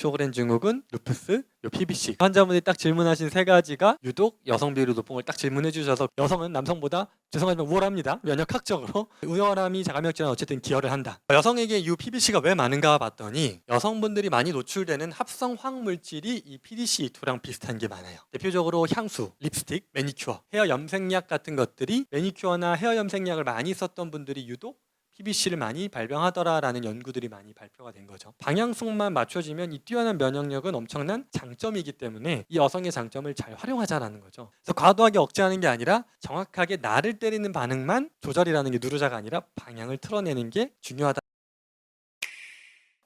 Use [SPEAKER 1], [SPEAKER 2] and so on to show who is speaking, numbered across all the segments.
[SPEAKER 1] 쇼그렌 증후군, 루푸스, 요 PBC. 환자분들이 딱 질문하신 세 가지가 유독 여성 비율이 높은 걸 딱 질문해 주셔서 여성은 남성보다 죄송하지만 우월합니다. 면역학적으로 우월함이 자가면역 질환에 어쨌든 기여를 한다. 여성에게 이 PBC가 왜 많은가 봤더니 여성분들이 많이 노출되는 합성 화학물질이 이 PDC2랑 비슷한 게 많아요. 대표적으로 향수, 립스틱, 매니큐어, 헤어 염색약 같은 것들이 매니큐어나 헤어 염색약을 많이 썼던 분들이 유독 PBC를 많이 발병하더라라는 연구들이 많이 발표가 된 거죠. 방향성만 맞춰지면 이 뛰어난 면역력은 엄청난 장점이기 때문에 이 여성의 장점을 잘 활용하자라는 거죠. 그래서 과도하게 억제하는 게 아니라 정확하게 나를 때리는 반응만 조절이라는 게 누르자가 아니라 방향을 틀어내는 게 중요하다.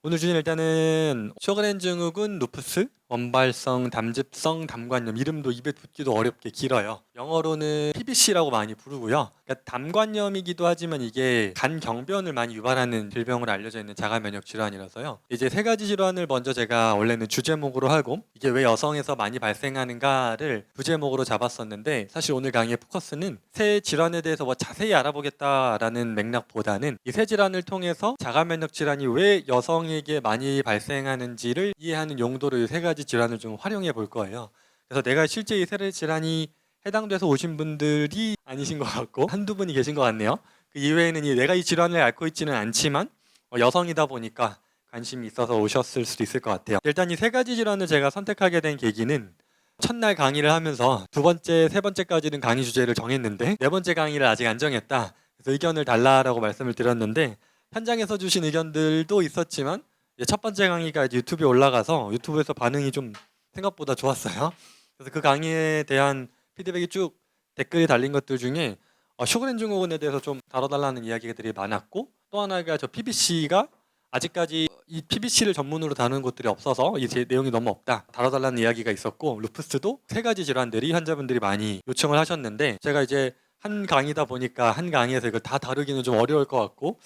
[SPEAKER 1] 오늘 주제는 일단은 쇼그렌 증후군, 루푸스, 원발성, 담즙성, 담관염. 이름도 입에 붙기도 어렵게 길어요. 영어로는 PBC라고 많이 부르고요. 그러니까 담관염이기도 하지만 이게 간 경변을 많이 유발하는 질병으로 알려져 있는 자가면역 질환이라서요. 이제 세 가지 질환을 먼저 제가 원래는 주제목으로 하고 이게 왜 여성에서 많이 발생하는가를 부제목으로 잡았었는데 사실 오늘 강의의 포커스는 세 질환에 대해서 뭐 자세히 알아보겠다라는 맥락보다는 이 세 질환을 통해서 자가면역 질환이 왜 여성에게 많이 발생하는지를 이해하는 용도로 이 세 가지 질환을 좀 활용해 볼 거예요. 그래서 내가 실제 이 세 가지 질환이 해당돼서 오신 분들이 아니신 것 같고 한두 분이 계신 것 같네요. 그 이외에는 내가 이 질환을 앓고 있지는 않지만 여성이다 보니까 관심이 있어서 오셨을 수도 있을 것 같아요. 일단 이 세 가지 질환을 제가 선택하게 된 계기는 첫날 강의를 하면서 두 번째, 세 번째까지는 강의 주제를 정했는데 네 번째 강의를 아직 안 정했다. 그래서 의견을 달라라고 말씀을 드렸는데 현장에서 주신 의견들도 있었지만 첫 번째 강의가 이제 유튜브에 올라가서 유튜브에서 반응이 좀 생각보다 좋았어요. 그래서 그 강의에 대한 피드백이 쭉 댓글이 달린 것들 중에 쇼그렌 증후군에 대해서 좀 다뤄달라는 이야기들이 많았고 또 하나가 저 PBC가 아직까지 이 PBC를 전문으로 다루는 곳들이 없어서 이 내용이 너무 없다 다뤄달라는 이야기가 있었고 루푸스도 세 가지 질환들이 환자분들이 많이 요청을 하셨는데 제가 이제 한 강의다 보니까 한 강의에서 이걸 다 다루기는 좀 어려울 것 같고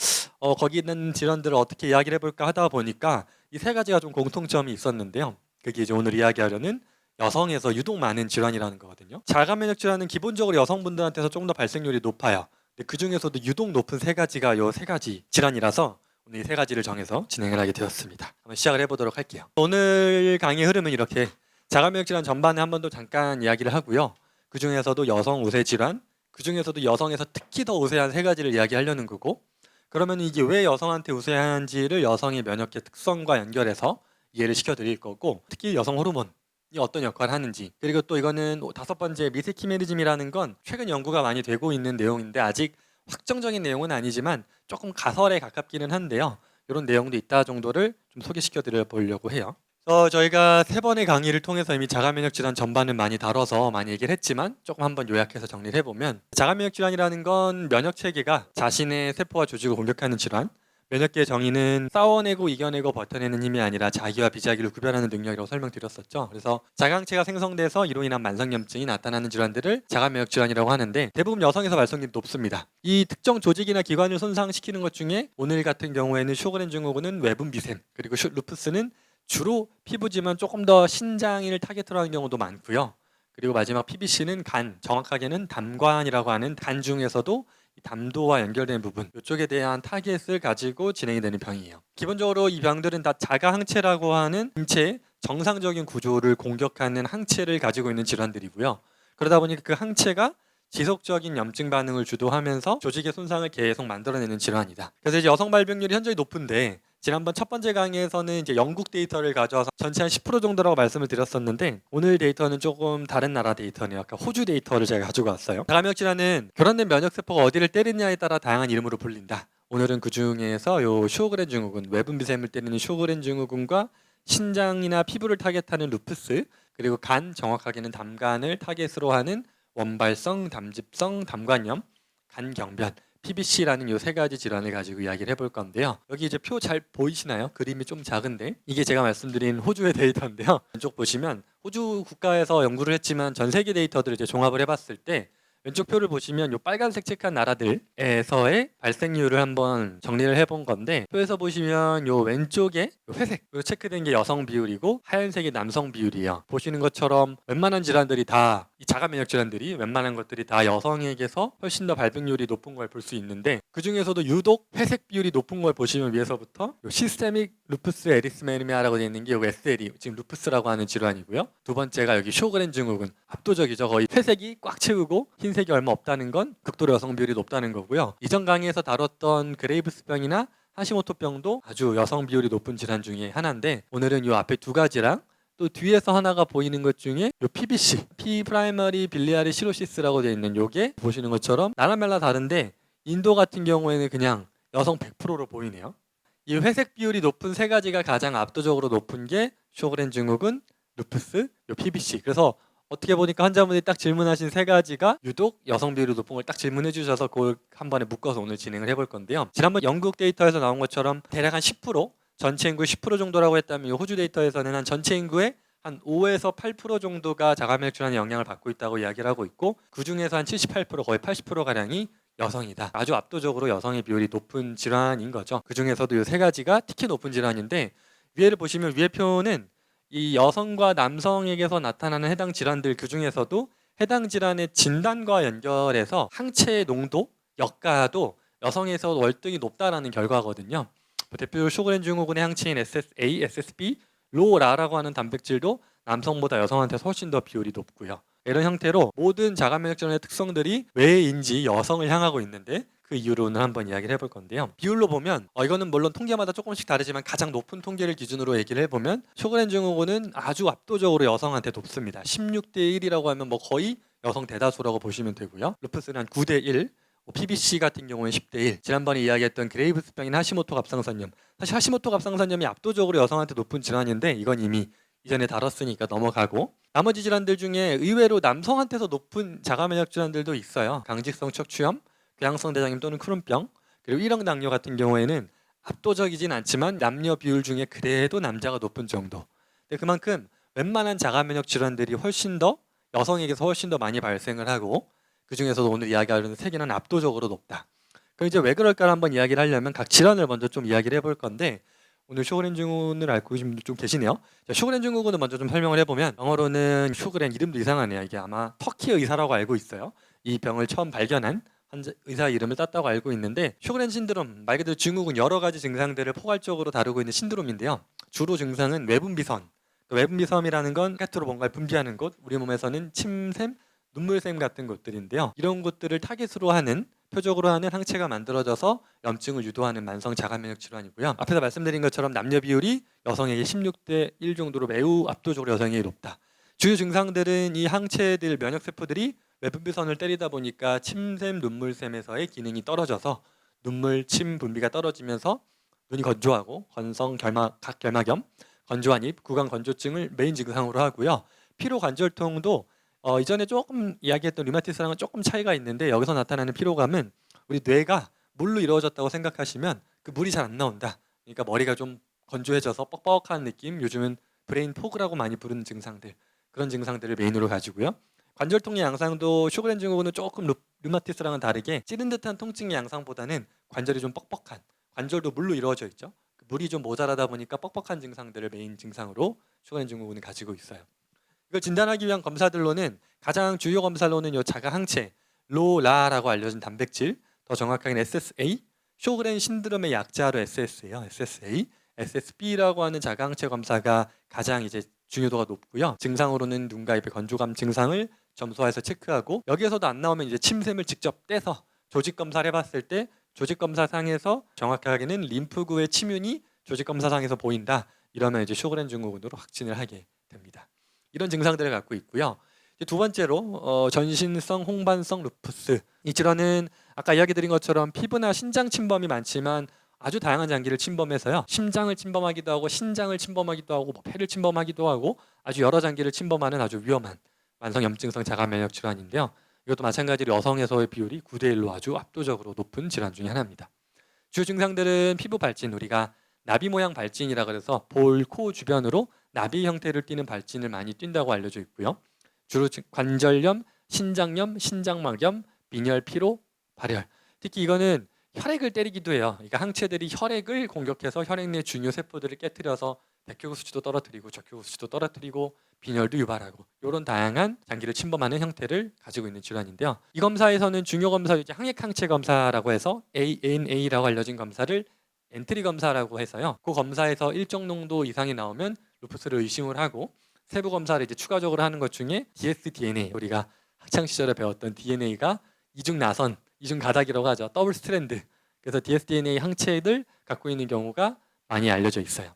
[SPEAKER 1] 거기 있는 질환들을 어떻게 이야기를 해볼까 하다 보니까 이 세 가지가 좀 공통점이 있었는데요. 그게 이제 오늘 이야기하려는 여성에서 유독 많은 질환이라는 거거든요. 자가면역 질환은 기본적으로 여성분들한테서 조금 더 발생률이 높아요. 근데 그 중에서도 유독 높은 세 가지가 요 세 가지 질환이라서 오늘 이 세 가지를 정해서 진행을 하게 되었습니다. 한번 시작을 해보도록 할게요. 오늘 강의 흐름은 이렇게 자가면역 질환 전반에 한 번 더 잠깐 이야기를 하고요. 그 중에서도 여성 우세 질환, 그 중에서도 여성에서 특히 더 우세한 세 가지를 이야기하려는 거고 그러면 이게 왜 여성한테 우세한지를 여성의 면역계 특성과 연결해서 이해를 시켜드릴 거고 특히 여성 호르몬이 어떤 역할을 하는지 그리고 또 이거는 다섯 번째 미세키메리즘이라는 건 최근 연구가 많이 되고 있는 내용인데 아직 확정적인 내용은 아니지만 조금 가설에 가깝기는 한데요. 이런 내용도 있다 정도를 좀 소개시켜 드려 보려고 해요. 저희가 세 번의 강의를 통해서 이미 자가면역 질환 전반은 많이 다뤄서 많이 얘기를 했지만 조금 한번 요약해서 정리를 해보면 자가면역 질환이라는 건 면역체계가 자신의 세포와 조직을 공격하는 질환 면역계의 정의는 싸워내고 이겨내고 버텨내는 힘이 아니라 자기와 비자기를 구별하는 능력이라고 설명드렸었죠. 그래서 자가항체가 생성돼서 이로 인한 만성염증이 나타나는 질환들을 자가면역 질환이라고 하는데 대부분 여성에서 발생률이 높습니다. 이 특정 조직이나 기관을 손상시키는 것 중에 오늘 같은 경우에는 쇼그렌 증후군은 외분비샘 그리고 루푸스는 주로 피부지만 조금 더 신장을 타겟으로 하는 경우도 많고요. 그리고 마지막 PBC는 간, 정확하게는 담관이라고 하는 간 중에서도 담도와 연결된 부분 이쪽에 대한 타겟을 가지고 진행이 되는 병이에요. 기본적으로 이 병들은 다 자가항체라고 하는 인체의 정상적인 구조를 공격하는 항체를 가지고 있는 질환들이고요. 그러다 보니까 그 항체가 지속적인 염증 반응을 주도하면서 조직의 손상을 계속 만들어내는 질환이다. 그래서 이제 여성 발병률이 현저히 높은데 지난번 첫 번째 강의에서는 이제 영국 데이터를 가져와서 전체 한 10% 정도라고 말씀을 드렸었는데 오늘 데이터는 조금 다른 나라 데이터네요. 아까 호주 데이터를 제가 가지고 왔어요. 자가면역 질환은 결합된 면역세포가 어디를 때리느냐에 따라 다양한 이름으로 불린다. 오늘은 그 중에서 요 쇼그렌 증후군, 외분비샘을 때리는 쇼그렌 증후군과 신장이나 피부를 타겟하는 루푸스, 그리고 간, 정확하게는 담간을 타겟으로 하는 원발성, 담즙성, 담관염, 간경변, PBC라는 요 세 가지 질환을 가지고 이야기를 해볼 건데요. 여기 이제 표 잘 보이시나요? 그림이 좀 작은데 이게 제가 말씀드린 호주의 데이터인데요. 왼쪽 보시면 호주 국가에서 연구를 했지만 전 세계 데이터들을 이제 종합을 해봤을 때 왼쪽 표를 보시면 요 빨간색 체크한 나라들에서의 발생률을 한번 정리를 해본 건데, 표에서 보시면 요 왼쪽에 요 회색으로 체크된 게 여성 비율이고 하얀색이 남성 비율이에요. 보시는 것처럼 웬만한 질환들이 다, 이 자가 면역 질환들이 웬만한 것들이 다 여성에게서 훨씬 더 발병률이 높은 걸 볼 수 있는데, 그 중에서도 유독 회색 비율이 높은 걸 보시면 위에서부터 요 시스테믹 루푸스 에리스메니아라고 되어 있는 게 요 SLE, 지금 루푸스라고 하는 질환이고요. 두 번째가 여기 쇼그렌 증후군, 압도적이죠. 거의 회색이 꽉 채우고 흰색이 얼마 없다는 건 극도로 여성 비율이 높다는 거고요. 이전 강의에서 다뤘던 그레이브스병이나 하시모토병도 아주 여성 비율이 높은 질환 중에 하나인데, 오늘은 이 앞에 두 가지랑 또 뒤에서 하나가 보이는 것 중에 요 PBC, P 프라이머리 빌리아리 시로시스라고 되어 있는 요게 보시는 것처럼 나라별로 다른데, 인도 같은 경우에는 그냥 여성 100%로 보이네요. 이 회색 비율이 높은 세 가지가 가장 압도적으로 높은 게 쇼그렌 증후군, 루푸스, 요 PBC. 그래서 어떻게 보니까 환자분이 딱 질문하신 세 가지가 유독 여성 비율이 높은 걸 딱 질문해 주셔서 그걸 한 번에 묶어서 오늘 진행을 해볼 건데요. 지난번 영국 데이터에서 나온 것처럼 대략 한 10%, 전체 인구의 10% 정도라고 했다면, 이 호주 데이터에서는 한 전체 인구의 한 5에서 8% 정도가 자가면역 질환의 영향을 받고 있다고 이야기를 하고 있고, 그 중에서 한 78%, 거의 80%가량이 여성이다. 아주 압도적으로 여성의 비율이 높은 질환인 거죠. 그 중에서도 이 세 가지가 특히 높은 질환인데, 위에를 보시면 위의 표는 이 여성과 남성에게서 나타나는 해당 질환들, 그 중에서도 해당 질환의 진단과 연결해서 항체의 농도, 역가도 여성에서 월등히 높다라는 결과거든요. 대표적으로 쇼그렌 증후군의 항체인 SSA, SSB, 로라라고 하는 단백질도 남성보다 여성한테서 훨씬 더 비율이 높고요. 이런 형태로 모든 자가면역 질환의 특성들이 왜인지 여성을 향하고 있는데, 그 이유로는 한번 이야기를 해볼 건데요. 비율로 보면 이거는 물론 통계마다 조금씩 다르지만 가장 높은 통계를 기준으로 얘기를 해보면 쇼그렌 증후군은 아주 압도적으로 여성한테 높습니다. 16대 1이라고 하면 뭐 거의 여성 대다수라고 보시면 되고요. 루푸스는 한 9대 1, PBC 같은 경우는 10대 1, 지난번에 이야기했던 그레이브스병이나 하시모토 갑상선염, 사실 하시모토 갑상선염이 압도적으로 여성한테 높은 질환인데 이건 이미 이전에 다뤘으니까 넘어가고, 나머지 질환들 중에 의외로 남성한테서 높은 자가면역 질환들도 있어요. 강직성 척추염, 궤양성 대장염 또는 크론병, 그리고 1형 당뇨 같은 경우에는 압도적이진 않지만 남녀 비율 중에 그래도 남자가 높은 정도. 근데 그만큼 웬만한 자가면역 질환들이 훨씬 더 여성에게서 훨씬 더 많이 발생을 하고, 그 중에서도 오늘 이야기하려는 세 개는 압도적으로 높다. 그럼 이제 왜 그럴까를 한번 이야기를 하려면 각 질환을 먼저 좀 이야기를 해볼 건데, 오늘 쇼그렌 증후군을 앓고 계신 분들 좀 계시네요. 쇼그렌 증후군을 먼저 좀 설명을 해보면, 영어로는 쇼그렌, 이름도 이상하네요. 이게 아마 터키 의사라고 알고 있어요. 이 병을 처음 발견한 의사 이름을 땄다고 알고 있는데, 쇼그렌 신드롬 말 그대로 증후군 여러 가지 증상들을 포괄적으로 다루고 있는 신드롬인데요. 주로 증상은 외분비선, 외분비섬이라는 건 바깥으로 뭔가를 분비하는 곳, 우리 몸에서는 침샘, 눈물샘 같은 것들인데요. 이런 것들을 타깃으로 하는, 표적으로 하는 항체가 만들어져서 염증을 유도하는 만성 자가면역 질환이고요. 앞에서 말씀드린 것처럼 남녀 비율이 여성에게 16대 1 정도로 매우 압도적으로 여성에게 높다. 주요 증상들은 이 항체들, 면역세포들이 외분비선을 때리다 보니까 침샘, 눈물샘에서의 기능이 떨어져서 눈물, 침 분비가 떨어지면서 눈이 건조하고 건성, 각결막염, 건조한 입, 구강 건조증을 메인 증상으로 하고요. 피로 관절통도 이전에 조금 이야기했던 류마티스랑은 조금 차이가 있는데, 여기서 나타나는 피로감은 우리 뇌가 물로 이루어졌다고 생각하시면 그 물이 잘 안 나온다. 그러니까 머리가 좀 건조해져서 뻑뻑한 느낌, 요즘은 브레인 포그라고 많이 부르는 증상들, 그런 증상들을 메인으로 가지고요. 관절통의 양상도 쇼그렌 증후군은 조금 류마티스랑은 다르게 찌른 듯한 통증의 양상보다는 관절이 좀 뻑뻑한, 관절도 물로 이루어져 있죠. 물이 좀 모자라다 보니까 뻑뻑한 증상들을 메인 증상으로 쇼그렌 증후군을 가지고 있어요. 이걸 진단하기 위한 검사들로는 가장 주요 검사로는 요 자가 항체 로라라고 알려진 단백질, 더 정확하게는 SSA, 쇼그렌 신드롬의 약자로 SS예요. SSA, SSB라고 하는 자가 항체 검사가 가장 이제 중요도가 높고요. 증상으로는 눈과 입의 건조감 증상을 점수화해서 체크하고, 여기에서도 안 나오면 이제 침샘을 직접 떼서 조직 검사를 해봤을 때 조직 검사상에서 정확하게는 림프구의 침윤이 조직 검사상에서 보인다. 이러면 이제 쇼그렌 증후군으로 확진을 하게 됩니다. 이런 증상들을 갖고 있고요. 두 번째로 전신성 홍반성 루푸스, 이 질환은 아까 이야기 드린 것처럼 피부나 신장 침범이 많지만 아주 다양한 장기를 침범해서요, 심장을 침범하기도 하고 신장을 침범하기도 하고 폐를 침범하기도 하고 아주 여러 장기를 침범하는 아주 위험한 만성 염증성 자가면역 질환인데요. 이것도 마찬가지로 여성에서의 비율이 9대 1로 아주 압도적으로 높은 질환 중에 하나입니다. 주요 증상들은 피부 발진, 우리가 나비 모양 발진이라 그래서 볼, 코 주변으로 나비 형태를 띠는 발진을 많이 띈다고 알려져 있고요. 주로 관절염, 신장염, 신장막염, 빈혈, 피로, 발열. 특히 이거는 혈액을 때리기도 해요. 그러니까 항체들이 혈액을 공격해서 혈액 내 중요 세포들을 깨뜨려서 백혈구 수치도 떨어뜨리고 적혈구 수치도 떨어뜨리고 빈혈도 유발하고 이런 다양한 장기를 침범하는 형태를 가지고 있는 질환인데요. 이 검사에서는 중요 검사 이제 항액 항체 검사라고 해서 ANA라고 알려진 검사를 엔트리 검사라고 해서요. 그 검사에서 일정 농도 이상이 나오면 루푸스를 의심을 하고 세부 검사를 이제 추가적으로 하는 것 중에 dsDNA, 우리가 학창 시절에 배웠던 DNA가 이중 나선, 이중 가닥이라고 하죠. 더블 스트랜드. 그래서 dsDNA 항체들 갖고 있는 경우가 많이 알려져 있어요.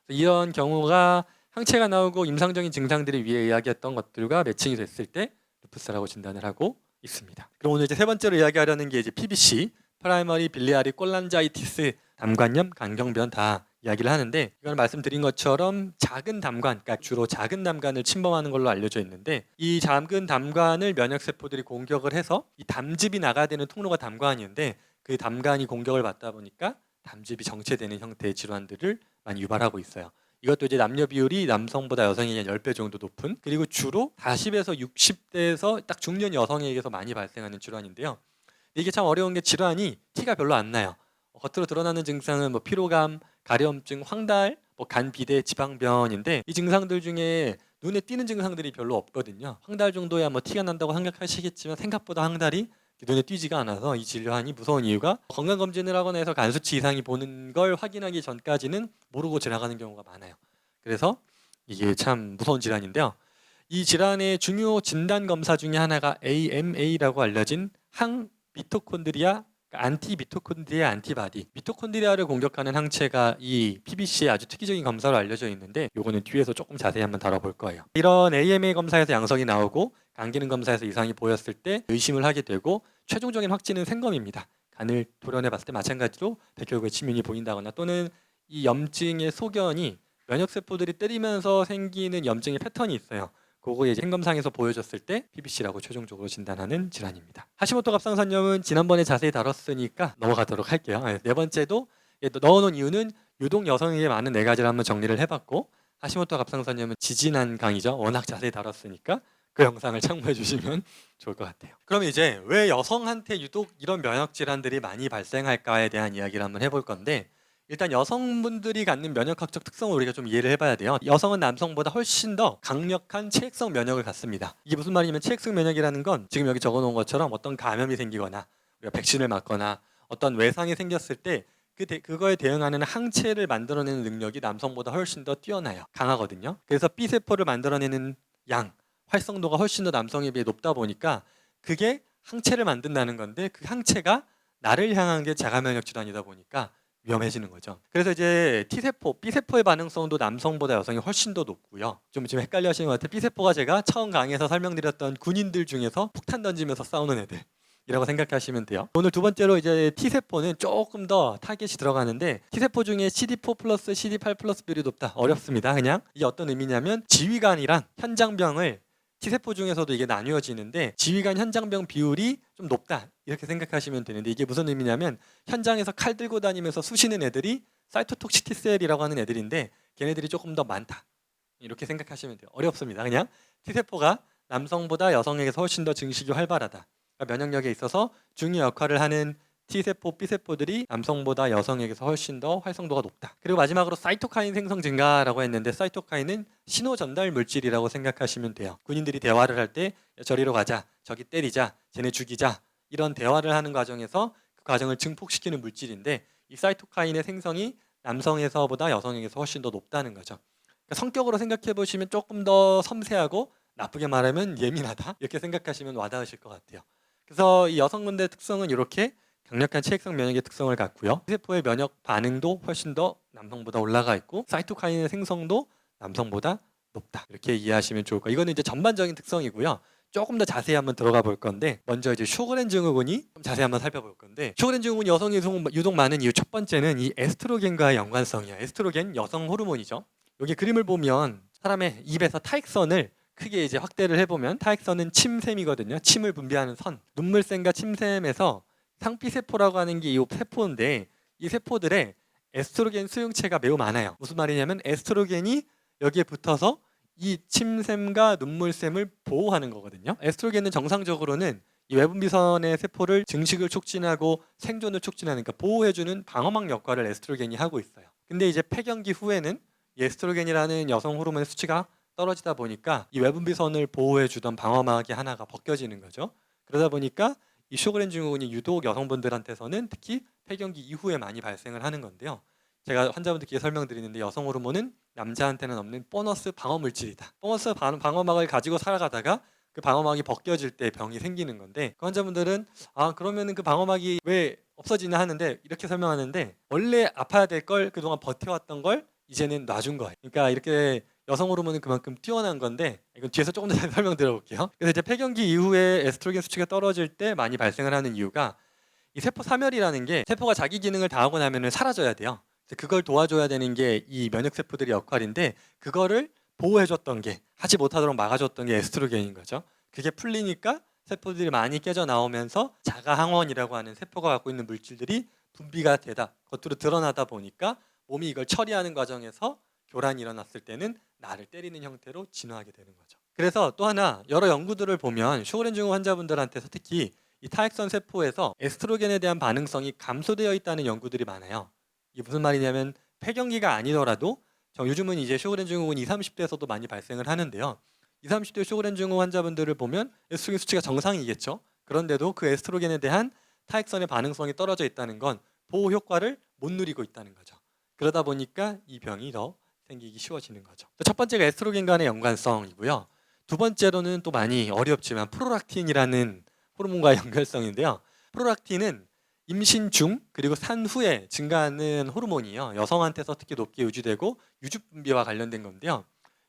[SPEAKER 1] 이런 경우가 항체가 나오고 임상적인 증상들이 위에 이야기했던 것들과 매칭이 됐을 때 루푸스라고 진단을 하고 있습니다. 그럼 오늘 이제 세 번째로 이야기하려는 게 이제 PBC, 프라이머리 빌리아리 콜란자이티스, 담관염, 간경변 다 이야기를 하는데, 이건 말씀드린 것처럼 작은 담관, 그러니까 주로 작은 담관을 침범하는 걸로 알려져 있는데, 이 작은 담관을 면역세포들이 공격을 해서 이 담즙이 나가야 되는 통로가 담관이었는데 그 담관이 공격을 받다 보니까 담즙이 정체되는 형태의 질환들을 많이 유발하고 있어요. 이것도 이제 남녀 비율이 남성보다 여성에게 10배 정도 높은, 그리고 주로 40에서 60대에서 딱 중년 여성에게서 많이 발생하는 질환인데요. 이게 참 어려운 게 질환이 티가 별로 안 나요. 겉으로 드러나는 증상은 뭐 피로감, 가려움증, 황달, 간 비대, 지방변인데 이 증상들 중에 눈에 띄는 증상들이 별로 없거든요. 황달 정도야 뭐 티가 난다고 생각하시겠지만 생각보다 황달이 눈에 띄지가 않아서 이 질환이 무서운 이유가 건강검진을 하거나 해서 간 수치 이상이 보는 걸 확인하기 전까지는 모르고 지나가는 경우가 많아요. 그래서 이게 참 무서운 질환인데요. 이 질환의 중요 진단 검사 중에 하나가 AMA라고 알려진 항미토콘드리아, 안티미토콘드리아 안티바디, 미토콘드리아를 공격하는 항체가 이 PBC의 아주 특이적인 검사로 알려져 있는데, 요거는 뒤에서 조금 자세히 한번 다뤄볼 거예요. 이런 AMA 검사에서 양성이 나오고 간기능 검사에서 이상이 보였을 때 의심을 하게 되고 최종적인 확진은 생검입니다. 간을 도려내 봤을 때 마찬가지로 백혈구의 침윤이 보인다거나 또는 이 염증의 소견이 면역세포들이 때리면서 생기는 염증의 패턴이 있어요. 그거 이제 행검상에서 보여줬을 때 PBC라고 최종적으로 진단하는 질환입니다. 하시모토 갑상선염은 지난번에 자세히 다뤘으니까 넘어가도록 할게요. 네 번째도 넣어놓은 이유는 유독 여성에게 많은 네 가지를 한번 정리를 해봤고, 하시모토 갑상선염은 지진한 강의죠. 워낙 자세히 다뤘으니까 그 영상을 참고해 주시면 좋을 것 같아요. 그럼 이제 왜 여성한테 유독 이런 면역 질환들이 많이 발생할까에 대한 이야기를 한번 해볼 건데, 일단 여성분들이 갖는 면역학적 특성을 우리가 좀 이해를 해봐야 돼요. 여성은 남성보다 훨씬 더 강력한 체액성 면역을 갖습니다. 이게 무슨 말이냐면 체액성 면역이라는 건 지금 여기 적어놓은 것처럼 어떤 감염이 생기거나 우리가 백신을 맞거나 어떤 외상이 생겼을 때 그거에 대응하는 항체를 만들어내는 능력이 남성보다 훨씬 더 뛰어나요. 강하거든요. 그래서 B세포를 만들어내는 활성도가 훨씬 더 남성에 비해 높다 보니까 그게 항체를 만든다는 건데, 그 항체가 나를 향한 게 자가면역 질환이다 보니까 위험해지는 거죠. 그래서 이제 T세포, B세포의 반응성도 남성보다 여성이 훨씬 더 높고요. 좀 지금 헷갈려 하시는 것 같아요. B세포가 제가 처음 강의에서 설명드렸던 군인들 중에서 폭탄 던지면서 싸우는 애들이라고 생각하시면 돼요. 오늘 두 번째로 이제 T세포는 조금 더 타겟이 들어가는데, T세포 중에 CD4 플러스 CD8 플러스 비율이 높다. 어렵습니다. 그냥 이게 어떤 의미냐면 지휘관이랑 현장병을 T세포 중에서도 이게 나뉘어지는데 지휘관 현장병 비율이 좀 높다 이렇게 생각하시면 되는데, 이게 무슨 의미냐면 현장에서 칼 들고 다니면서 쑤시는 애들이 사이토톡식 T셀이라고 하는 애들인데 걔네들이 조금 더 많다 이렇게 생각하시면 돼요. 어렵습니다. 그냥 T세포가 남성보다 여성에게서 훨씬 더 증식이 활발하다. 그러니까 면역력에 있어서 중요 역할을 하는 T세포, B세포들이 남성보다 여성에게서 훨씬 더 활성도가 높다. 그리고 마지막으로 사이토카인 생성 증가라고 했는데, 사이토카인은 신호 전달 물질이라고 생각하시면 돼요. 군인들이 대화를 할 때 저리로 가자, 저기 때리자, 쟤네 죽이자 이런 대화를 하는 과정에서 그 과정을 증폭시키는 물질인데, 이 사이토카인의 생성이 남성에서보다 여성에게서 훨씬 더 높다는 거죠. 그러니까 성격으로 생각해 보시면 조금 더 섬세하고 나쁘게 말하면 예민하다 이렇게 생각하시면 와닿으실 것 같아요. 그래서 이 여성분들의 특성은 이렇게 강력한 체액성 면역의 특성을 갖고요. T세포의 면역 반응도 훨씬 더 남성보다 올라가 있고 사이토카인의 생성도 남성보다 높다. 이렇게 이해하시면 좋을 거예요. 이거는 이제 전반적인 특성이고요. 조금 더 자세히 한번 들어가 볼 건데, 먼저 이제 쇼그렌 증후군이 좀 자세히 한번 살펴볼 건데, 쇼그렌 증후군이 여성이 유독 많은 이유 첫 번째는 이 에스트로겐과의 연관성이에요. 에스트로겐 여성 호르몬이죠. 여기 그림을 보면 사람의 입에서 타액선을 크게 이제 확대를 해보면 타액선은 침샘이거든요. 침을 분비하는 선. 눈물샘과 침샘에서 상피세포라고 하는 게 이 세포인데, 이 세포들의 에스트로겐 수용체가 매우 많아요. 무슨 말이냐면 에스트로겐이 여기에 붙어서 이 침샘과 눈물샘을 보호하는 거거든요. 에스트로겐은 정상적으로는 이 외분비선의 세포를 증식을 촉진하고 생존을 촉진하는, 그러니까 보호해주는 방어막 역할을 에스트로겐이 하고 있어요. 근데 이제 폐경기 후에는 이 에스트로겐이라는 여성 호르몬의 수치가 떨어지다 보니까 이 외분비선을 보호해주던 방어막이 하나가 벗겨지는 거죠. 그러다 보니까 이 쇼그렌 증후군이 유독 여성분들한테서는 특히 폐경기 이후에 많이 발생을 하는 건데요. 제가 환자분들께 설명드리는데 여성 호르몬은 남자한테는 없는 보너스 방어 물질이다. 보너스 방어막을 가지고 살아가다가 그 방어막이 벗겨질 때 병이 생기는 건데, 그 환자분들은 그러면은 그 방어막이 왜 없어지나 하는데, 이렇게 설명하는데 원래 아파야 될 걸 그동안 버텨왔던 걸 이제는 놔준 거예요. 그러니까 이렇게 여성 호르몬은 그만큼 뛰어난 건데, 이건 뒤에서 조금 더 설명드려볼게요. 그래서 이제 폐경기 이후에 에스트로겐 수치가 떨어질 때 많이 발생을 하는 이유가, 이 세포 사멸이라는 게 세포가 자기 기능을 다 하고 나면은 사라져야 돼요. 그걸 도와줘야 되는 게 이 면역 세포들의 역할인데, 그거를 보호해줬던 게, 하지 못하도록 막아줬던 게 에스트로겐인 거죠. 그게 풀리니까 세포들이 많이 깨져 나오면서 자가 항원이라고 하는 세포가 갖고 있는 물질들이 분비가 되다, 겉으로 드러나다 보니까 몸이 이걸 처리하는 과정에서 교란이 일어났을 때는 나를 때리는 형태로 진화하게 되는 거죠. 그래서 또 하나, 여러 연구들을 보면 쇼그렌 증후 환자분들한테서 특히 이 타액선 세포에서 에스트로겐에 대한 반응성이 감소되어 있다는 연구들이 많아요. 이게 무슨 말이냐면, 폐경기가 아니더라도 요즘은 이제 쇼그렌 증후군 20, 30대에서도 많이 발생을 하는데요. 20, 30대 쇼그렌 증후 환자분들을 보면 에스트로겐 수치가 정상이겠죠. 그런데도 그 에스트로겐에 대한 타액선의 반응성이 떨어져 있다는 건 보호 효과를 못 누리고 있다는 거죠. 그러다 보니까 이 병이 더 생기기 쉬워지는 거죠. 첫 번째가 에스트로겐 간의 연관성이고요. 두 번째로는 또 많이 어렵지만 프롤락틴이라는 호르몬과의 연결성인데요. 프롤락틴은 임신 중 그리고 산 후에 증가하는 호르몬이에요. 여성한테서 특히 높게 유지되고 유즙 분비와 관련된 건데요.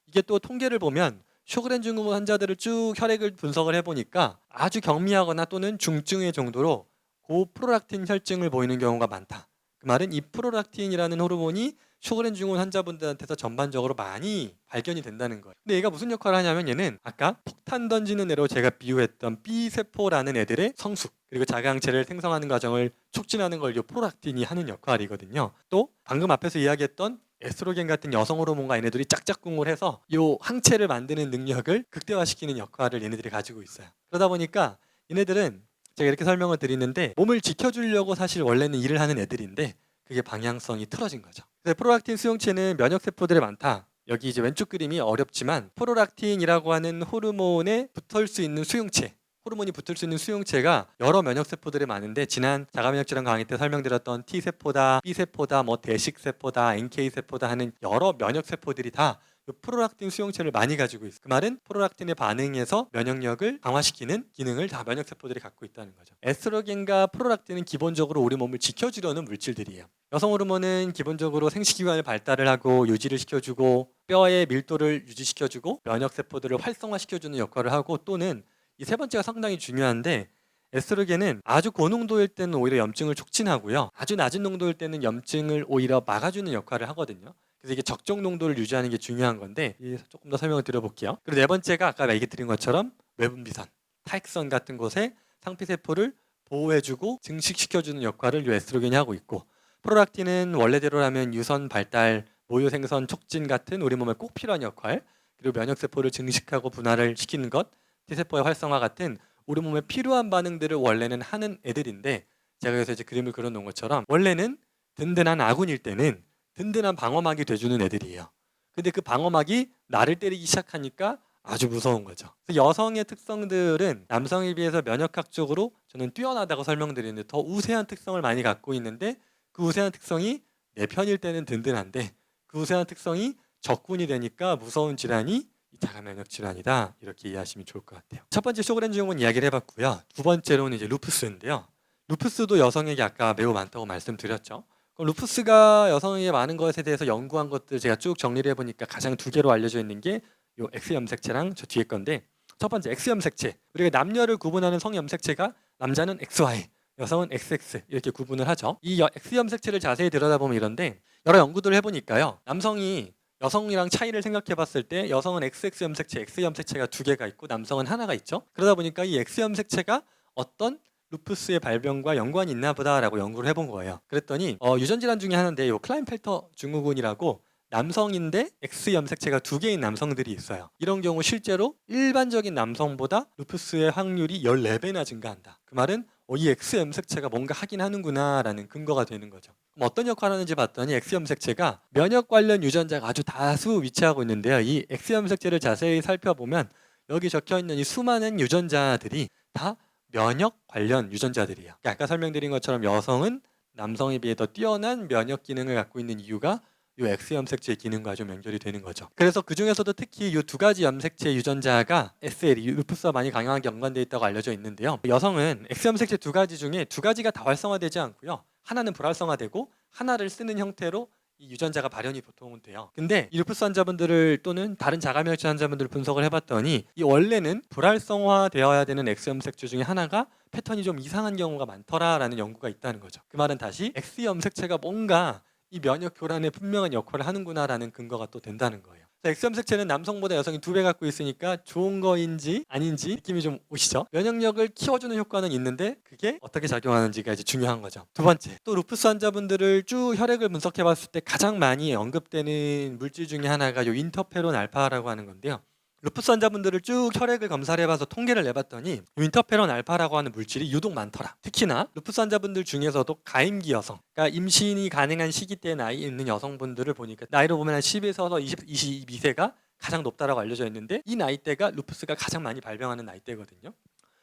[SPEAKER 1] 이게 또 통계를 보면 쇼그렌 증후군 환자들을 쭉 혈액을 분석을 해보니까 아주 경미하거나 또는 중증의 정도로 고프롤락틴 혈증을 보이는 경우가 많다. 그 말은 이 프롤락틴이라는 호르몬이 쇼그렌 증후군 환자분들한테서 전반적으로 많이 발견이 된다는 거예요. 근데 얘가 무슨 역할을 하냐면, 얘는 아까 폭탄 던지는 애로 제가 비유했던 B세포라는 애들의 성숙 그리고 자가항체를 생성하는 과정을 촉진하는 걸 이 프롤락틴이 하는 역할이거든요. 또 방금 앞에서 이야기했던 에스트로겐 같은 여성 호르몬과 얘네들이 짝짝꿍을 해서 이 항체를 만드는 능력을 극대화시키는 역할을 얘네들이 가지고 있어요. 그러다 보니까 얘네들은 제가 이렇게 설명을 드리는데, 몸을 지켜주려고 사실 원래는 일을 하는 애들인데 그게 방향성이 틀어진 거죠. 그래서 프롤락틴 수용체는 면역 세포들이 많다. 여기 이제 왼쪽 그림이 어렵지만 프롤락틴이라고 하는 호르몬에 붙을 수 있는 수용체, 호르몬이 붙을 수 있는 수용체가 여러 면역 세포들이 많은데, 지난 자가면역 질환 강의 때 설명드렸던 T세포다, B세포다, 대식세포다, NK세포다 하는 여러 면역 세포들이 다 프롤락틴 수용체를 많이 가지고 있어요. 그 말은 프롤락틴에 반응해서 면역력을 강화시키는 기능을 다 면역 세포들이 갖고 있다는 거죠. 에스트로겐과 프롤락틴은 기본적으로 우리 몸을 지켜주려는 물질들이에요. 여성 호르몬은 기본적으로 생식기관의 발달을 하고 유지를 시켜주고 뼈의 밀도를 유지시켜주고 면역 세포들을 활성화시켜주는 역할을 하고, 또는 이 세 번째가 상당히 중요한데, 에스트로겐은 아주 고농도일 때는 오히려 염증을 촉진하고요, 아주 낮은 농도일 때는 염증을 오히려 막아주는 역할을 하거든요. 그래서 이게 적정 농도를 유지하는 게 중요한 건데, 조금 더 설명을 드려볼게요. 그리고 네 번째가 아까 얘기 드린 것처럼 외분비선, 타액선 같은 곳에 상피세포를 보호해주고 증식시켜주는 역할을 이 에스트로겐이 하고 있고, 프롤락틴은 원래대로라면 유선 발달, 모유 생선 촉진 같은 우리 몸에 꼭 필요한 역할, 그리고 면역세포를 증식하고 분할을 시키는 것, T세포의 활성화 같은 우리 몸에 필요한 반응들을 원래는 하는 애들인데, 제가 그래서 이제 그림을 그려놓은 것처럼 원래는 든든한 아군일 때는 든든한 방어막이 돼주는 애들이에요. 근데 그 방어막이 나를 때리기 시작하니까 아주 무서운 거죠. 그래서 여성의 특성들은 남성에 비해서 면역학적으로 저는 뛰어나다고 설명드리는데 더 우세한 특성을 많이 갖고 있는데, 그 우세한 특성이 내 편일 때는 든든한데 그 우세한 특성이 적군이 되니까 무서운 질환이 이 자가면역 질환이다, 이렇게 이해하시면 좋을 것 같아요. 첫 번째 쇼그렌 증후군 이야기를 해봤고요. 두 번째로는 이제 루푸스인데요. 루푸스도 여성에게 아까 매우 많다고 말씀드렸죠. 그럼 루푸스가 여성에게 많은 것에 대해서 연구한 것들 제가 쭉 정리를 해보니까 가장 두 개로 알려져 있는 게 이 X 염색체랑 저 뒤에 건데, 첫 번째 X 염색체, 우리가 남녀를 구분하는 성 염색체가 남자는 XY, 여성은 XX 이렇게 구분을 하죠. 이 X 염색체를 자세히 들여다보면 이런데, 여러 연구들을 해보니까요, 남성이 여성이랑 차이를 생각해 봤을 때 여성은 XX 염색체, X 염색체가 두 개가 있고 남성은 하나가 있죠. 그러다 보니까 이 X 염색체가 어떤 루푸스의 발병과 연관이 있나 보다라고 연구를 해본 거예요. 그랬더니 유전질환 중에 하나인데 이 클라인펠터 증후군이라고 남성인데 X 염색체가 2개인 남성들이 있어요. 이런 경우 실제로 일반적인 남성보다 루푸스의 확률이 14배나 증가한다. 그 말은 이 X 염색체가 뭔가 하긴 하는구나 라는 근거가 되는 거죠. 그럼 어떤 역할을 하는지 봤더니 X 염색체가 면역 관련 유전자가 아주 다수 위치하고 있는데요. 이 X 염색체를 자세히 살펴보면 여기 적혀있는 이 수많은 유전자들이 다 면역 관련 유전자들이에요. 아까 설명드린 것처럼 여성은 남성에 비해 더 뛰어난 면역 기능을 갖고 있는 이유가 이 X 염색체의 기능과 좀 연결이 되는 거죠. 그래서 그 중에서도 특히 이 2가지 염색체 유전자가 SL이 루푸스와 많이 강하게 연관되어 있다고 알려져 있는데요. 여성은 X 염색체 2가지 중에 2가지가 다 활성화되지 않고요. 하나는 불활성화되고 하나를 쓰는 형태로 이 유전자가 발현이 보통은 돼요. 근데 이 루푸스 환자분들을 또는 다른 자가면역증 환자분들을 분석을 해봤더니 이 원래는 불활성화되어야 되는 X 염색체 중에 하나가 패턴이 좀 이상한 경우가 많더라라는 연구가 있다는 거죠. 그 말은 다시 X 염색체가 뭔가 이 면역 교란에 분명한 역할을 하는구나라는 근거가 또 된다는 거예요. X 염색체는 남성보다 여성이 2배 갖고 있으니까 좋은 거인지 아닌지 느낌이 좀 오시죠? 면역력을 키워주는 효과는 있는데 그게 어떻게 작용하는지가 이제 중요한 거죠. 두 번째, 또 루푸스 환자분들을 쭉 혈액을 분석해봤을 때 가장 많이 언급되는 물질 중에 하나가 요 인터페론 알파라고 하는 건데요. 루푸스 환자분들을 쭉 혈액을 검사를 해봐서 통계를 내봤더니 인터페론 알파라고 하는 물질이 유독 많더라. 특히나 루푸스 환자분들 중에서도 가임기 여성, 그러니까 임신이 가능한 시기 때 나이 있는 여성분들을 보니까 나이로 보면 한 10에서 22세가 가장 높다라고 알려져 있는데 이 나이대가 루푸스가 가장 많이 발병하는 나이대거든요.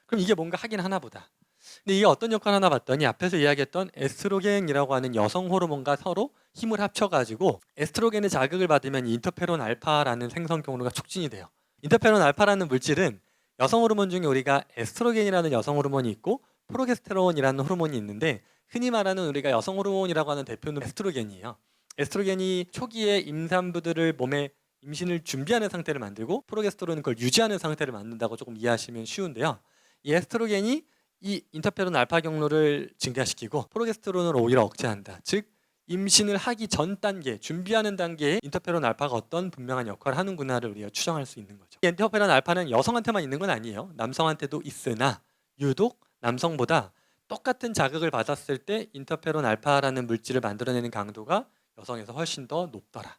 [SPEAKER 1] 그럼 이게 뭔가 하긴 하나 보다. 근데 이게 어떤 역할을 하나 봤더니 앞에서 이야기했던 에스트로겐이라고 하는 여성 호르몬과 서로 힘을 합쳐가지고 에스트로겐의 자극을 받으면 이 인터페론 알파라는 생성 경로가 촉진이 돼요. 인터페론 알파라는 물질은 여성 호르몬 중에 우리가 에스트로겐이라는 여성 호르몬이 있고 프로게스테론이라는 호르몬이 있는데 흔히 말하는 우리가 여성 호르몬이라고 하는 대표는 에스트로겐이에요. 에스트로겐이 초기에 임산부들을 몸에 임신을 준비하는 상태를 만들고 프로게스테론은 그걸 유지하는 상태를 만든다고 조금 이해하시면 쉬운데요. 이 에스트로겐이 이 인터페론 알파 경로를 증가시키고 프로게스테론을 오히려 억제한다. 즉 임신을 하기 전 단계, 준비하는 단계에 인터페론 알파가 어떤 분명한 역할을 하는구나를 우리가 추정할 수 있는 거죠. 이 인터페론 알파는 여성한테만 있는 건 아니에요. 남성한테도 있으나 유독 남성보다 똑같은 자극을 받았을 때 인터페론 알파라는 물질을 만들어내는 강도가 여성에서 훨씬 더 높더라.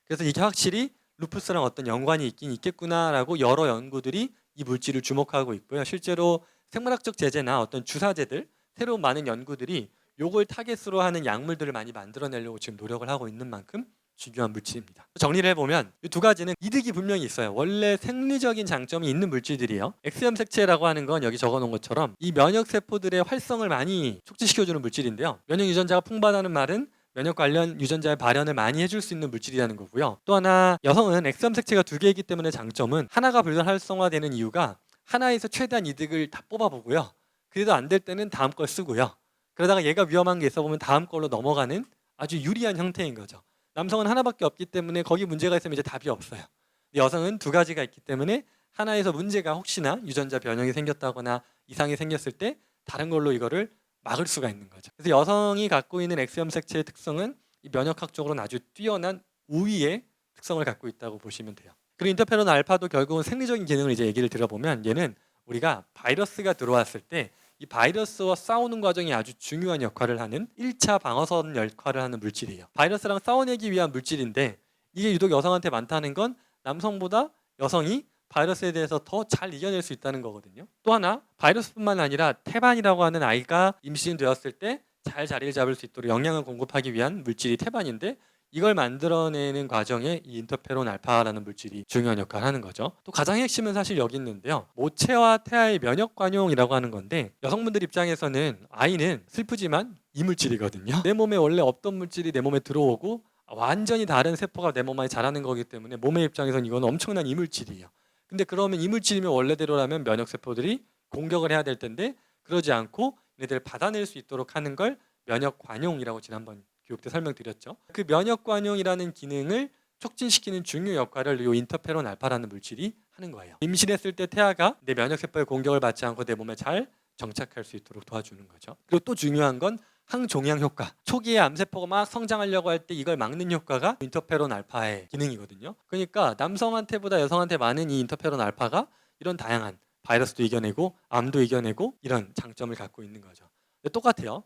[SPEAKER 1] 그래서 이게 확실히 루푸스랑 어떤 연관이 있긴 있겠구나라고 여러 연구들이 이 물질을 주목하고 있고요. 실제로 생물학적 제제나 어떤 주사제들, 새로운 많은 연구들이 요걸 타겟으로 하는 약물들을 많이 만들어내려고 지금 노력을 하고 있는 만큼 중요한 물질입니다. 정리를 해보면 이 2가지는 이득이 분명히 있어요. 원래 생리적인 장점이 있는 물질들이에요. X염색체라고 하는 건 여기 적어놓은 것처럼 이 면역세포들의 활성을 많이 촉진시켜주는 물질인데요. 면역 유전자가 풍부하다는 말은 면역 관련 유전자의 발현을 많이 해줄 수 있는 물질이라는 거고요. 또 하나 여성은 X염색체가 2개이기 때문에 장점은 하나가 불활성화되는 이유가 하나에서 최대한 이득을 다 뽑아보고요. 그래도 안 될 때는 다음 걸 쓰고요. 그러다가 얘가 위험한 게 있어 보면 다음 걸로 넘어가는 아주 유리한 형태인 거죠. 남성은 하나밖에 없기 때문에 거기 문제가 있으면 이제 답이 없어요. 여성은 2가지가 있기 때문에 하나에서 문제가 혹시나 유전자 변형이 생겼다거나 이상이 생겼을 때 다른 걸로 이거를 막을 수가 있는 거죠. 그래서 여성이 갖고 있는 X염색체의 특성은 이 면역학적으로는 아주 뛰어난 우위의 특성을 갖고 있다고 보시면 돼요. 그리고 인터페론 알파도 결국은 생리적인 기능을 이제 얘기를 들어보면 얘는 우리가 바이러스가 들어왔을 때 이 바이러스와 싸우는 과정이 아주 중요한 역할을 하는 1차 방어선 역할을 하는 물질이에요. 바이러스랑 싸워내기 위한 물질인데 이게 유독 여성한테 많다는 건 남성보다 여성이 바이러스에 대해서 더 잘 이겨낼 수 있다는 거거든요. 또 하나 바이러스뿐만 아니라 태반이라고 하는 아이가 임신되었을 때 잘 자리를 잡을 수 있도록 영양을 공급하기 위한 물질이 태반인데 이걸 만들어내는 과정에 이 인터페론 알파라는 물질이 중요한 역할을 하는 거죠. 또 가장 핵심은 사실 여기 있는데요. 모체와 태아의 면역 관용이라고 하는 건데 여성분들 입장에서는 아이는 슬프지만 이물질이거든요. 내 몸에 원래 없던 물질이 내 몸에 들어오고 완전히 다른 세포가 내 몸 안에 자라는 거기 때문에 몸의 입장에서는 이건 엄청난 이물질이에요. 근데 그러면 이물질이면 원래대로라면 면역 세포들이 공격을 해야 될 텐데 그러지 않고 얘네들을 받아낼 수 있도록 하는 걸 면역 관용이라고 지난번 교육 때 설명드렸죠. 그 면역 관용이라는 기능을 촉진시키는 중요 역할을 이 인터페론 알파라는 물질이 하는 거예요. 임신했을 때 태아가 내 면역 세포의 공격을 받지 않고 내 몸에 잘 정착할 수 있도록 도와주는 거죠. 그리고 또 중요한 건 항종양 효과. 초기에 암세포가 막 성장하려고 할 때 이걸 막는 효과가 인터페론 알파의 기능이거든요. 그러니까 남성한테보다 여성한테 많은 이 인터페론 알파가 이런 다양한 바이러스도 이겨내고 암도 이겨내고 이런 장점을 갖고 있는 거죠. 똑같아요.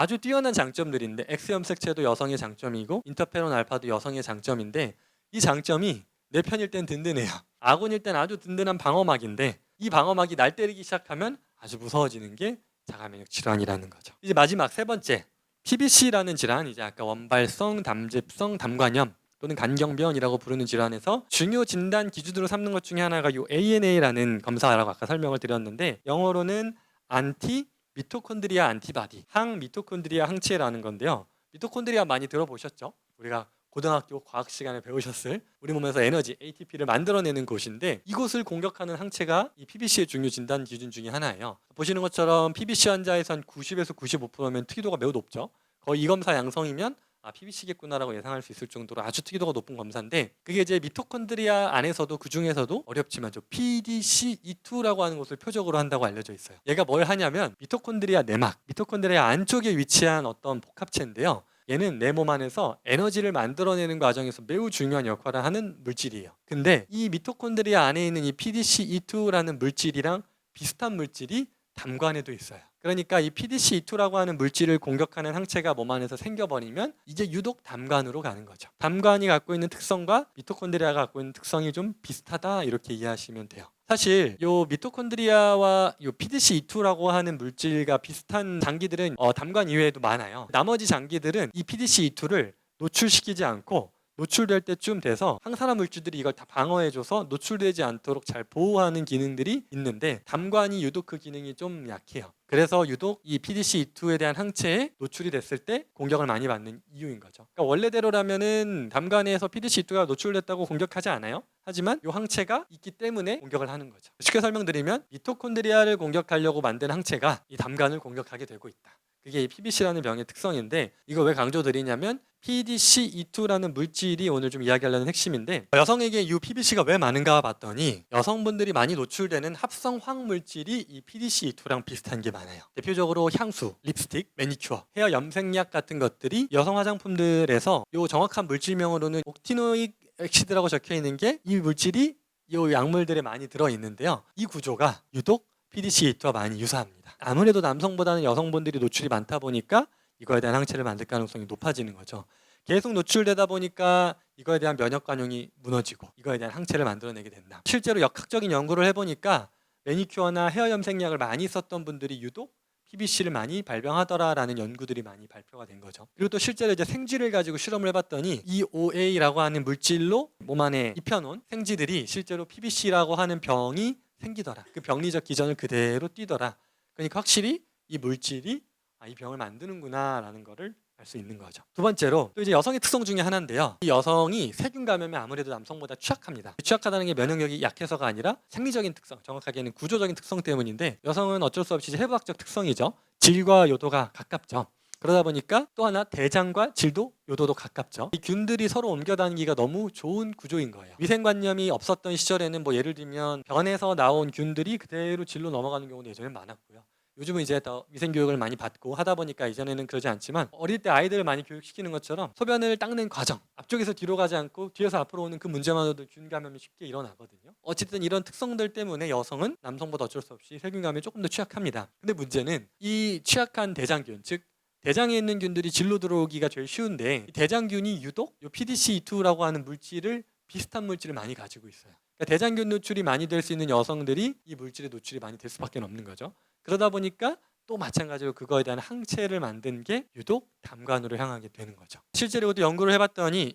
[SPEAKER 1] 아주 뛰어난 장점들인데 X염색체도 여성의 장점이고 인터페론 알파도 여성의 장점인데 이 장점이 내 편일 땐 든든해요. 아군일 땐 아주 든든한 방어막인데 이 방어막이 날 때리기 시작하면 아주 무서워지는 게 자가면역 질환이라는 거죠. 이제 마지막 세 번째 PBC라는 질환, 이제 아까 원발성, 담즙성, 담관염 또는 간경변이라고 부르는 질환에서 중요 진단 기준으로 삼는 것 중에 하나가 요 ANA라는 검사라고 아까 설명을 드렸는데 영어로는 안티 미토콘드리아 안티바디, 항 미토콘드리아 항체라는 건데요. 미토콘드리아 많이 들어보셨죠? 우리가 고등학교 과학 시간에 배우셨을 우리 몸에서 에너지 ATP를 만들어내는 곳인데 이곳을 공격하는 항체가 이 PBC의 중요 진단 기준 중에 하나예요. 보시는 것처럼 PBC 환자에선 90에서 95%면 특이도가 매우 높죠. 거의 이 검사 양성이면 PBC겠구나라고 예상할 수 있을 정도로 아주 특이도가 높은 검사인데 그게 이제 미토콘드리아 안에서도 그 중에서도 어렵지만 PDC-E2라고 하는 것을 표적으로 한다고 알려져 있어요. 얘가 뭘 하냐면 미토콘드리아 내막, 미토콘드리아 안쪽에 위치한 어떤 복합체인데요. 얘는 내 몸 안에서 에너지를 만들어내는 과정에서 매우 중요한 역할을 하는 물질이에요. 근데 이 미토콘드리아 안에 있는 이 PDC-E2라는 물질이랑 비슷한 물질이 담관에도 있어요. 그러니까 이 PDC-E2라고 하는 물질을 공격하는 항체가 몸 안에서 생겨버리면 이제 유독 담관으로 가는 거죠. 담관이 갖고 있는 특성과 미토콘드리아가 갖고 있는 특성이 좀 비슷하다 이렇게 이해하시면 돼요. 사실 요 미토콘드리아와 요 PDC-E2라고 하는 물질과 비슷한 장기들은 담관 이외에도 많아요. 나머지 장기들은 이 PDC-E2를 노출시키지 않고 노출될 때쯤 돼서 항산화 물질들이 이걸 다 방어해줘서 노출되지 않도록 잘 보호하는 기능들이 있는데 담관이 유독 그 기능이 좀 약해요. 그래서 유독 이 PDC-E2에 대한 항체에 노출이 됐을 때 공격을 많이 받는 이유인 거죠. 그러니까 원래대로라면은 담관에서 PDC-E2가 노출됐다고 공격하지 않아요. 하지만 이 항체가 있기 때문에 공격을 하는 거죠. 쉽게 설명드리면 미토콘드리아를 공격하려고 만든 항체가 이 담관을 공격하게 되고 있다. 그게 이 PBC라는 병의 특성인데 이거 왜 강조드리냐면 PDC-E2라는 물질이 오늘 좀 이야기하려는 핵심인데 여성에게 이 PBC가 왜 많은가 봤더니 여성분들이 많이 노출되는 합성 황물질이 이 PDC-E2랑 비슷한 게 많아요. 대표적으로 향수, 립스틱, 매니큐어, 헤어 염색약 같은 것들이 여성 화장품들에서 이 정확한 물질명으로는 옥티노익 엑시드라고 적혀 있는 게 이 물질이 이 약물들에 많이 들어있는데요. 이 구조가 유독 PDC-E2와 많이 유사합니다. 아무래도 남성보다는 여성분들이 노출이 많다 보니까 이거에 대한 항체를 만들 가능성이 높아지는 거죠. 계속 노출되다 보니까 이거에 대한 면역 반응이 무너지고 이거에 대한 항체를 만들어내게 된다. 실제로 역학적인 연구를 해보니까 매니큐어나 헤어 염색약을 많이 썼던 분들이 유독 PBC를 많이 발병하더라라는 연구들이 많이 발표가 된 거죠. 그리고 또 실제로 이제 생쥐를 가지고 실험을 해봤더니 EOA라고 하는 물질로 몸 안에 입혀놓은 생쥐들이 실제로 PBC라고 하는 병이 생기더라. 그 병리적 기전을 그대로 띠더라. 그러니까 확실히 이 물질이 이 병을 만드는구나 라는 거를 알 수 있는 거죠. 두 번째로 또 이제 여성의 특성 중에 하나인데요. 이 여성이 세균 감염에 아무래도 남성보다 취약합니다. 취약하다는 게 면역력이 약해서가 아니라 생리적인 특성, 정확하게는 구조적인 특성 때문인데 여성은 어쩔 수 없이 해부학적 특성이죠. 질과 요도가 가깝죠. 그러다 보니까 또 하나 대장과 질도, 요도도 가깝죠. 이 균들이 서로 옮겨 다니기가 너무 좋은 구조인 거예요. 위생관념이 없었던 시절에는 뭐 예를 들면 변에서 나온 균들이 그대로 질로 넘어가는 경우도 예전에 많았고요. 요즘은 이제 더 위생교육을 많이 받고 하다 보니까 이전에는 그러지 않지만 어릴 때 아이들을 많이 교육시키는 것처럼 소변을 닦는 과정, 앞쪽에서 뒤로 가지 않고 뒤에서 앞으로 오는 그 문제만으로도 균 감염이 쉽게 일어나거든요. 어쨌든 이런 특성들 때문에 여성은 남성보다 어쩔 수 없이 세균 감염에 조금 더 취약합니다. 근데 문제는 이 취약한 대장균, 즉 대장에 있는 균들이 질로 들어오기가 제일 쉬운데 이 대장균이 유독 이 PDC-E2라고 하는 물질을 비슷한 물질을 많이 가지고 있어요. 그러니까 대장균 노출이 많이 될 수 있는 여성들이 이 물질의 노출이 많이 될 수밖에 없는 거죠. 그러다 보니까 또 마찬가지로 그거에 대한 항체를 만든 게 유독 담관으로 향하게 되는 거죠. 실제로 또 연구를 해봤더니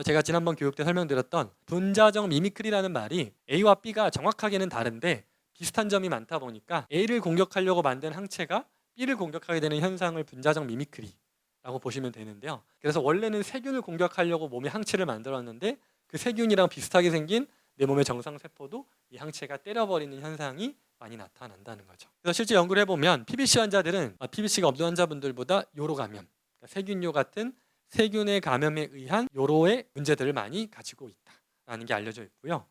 [SPEAKER 1] 제가 지난번 교육 때 설명드렸던 분자적 미미크리라는 말이 A와 B가 정확하게는 다른데 비슷한 점이 많다 보니까 A를 공격하려고 만든 항체가 B를 공격하게 되는 현상을 분자적 미미크리라고 보시면 되는데요. 그래서 원래는 세균을 공격하려고 몸에 항체를 만들었는데 그 세균이랑 비슷하게 생긴 내 몸의 정상 세포도 이 항체가 때려버리는 현상이 많이 나타난다는 거죠. 그래서 실제 연구를 해보면 PBC 환자들은 PBC가 없는 환자분들보다 요로 감염, 그러니까 세균요 같은 세균의 감염에 의한 요로의 문제들을 많이 가지고 있다라는 게 알려져 있고요.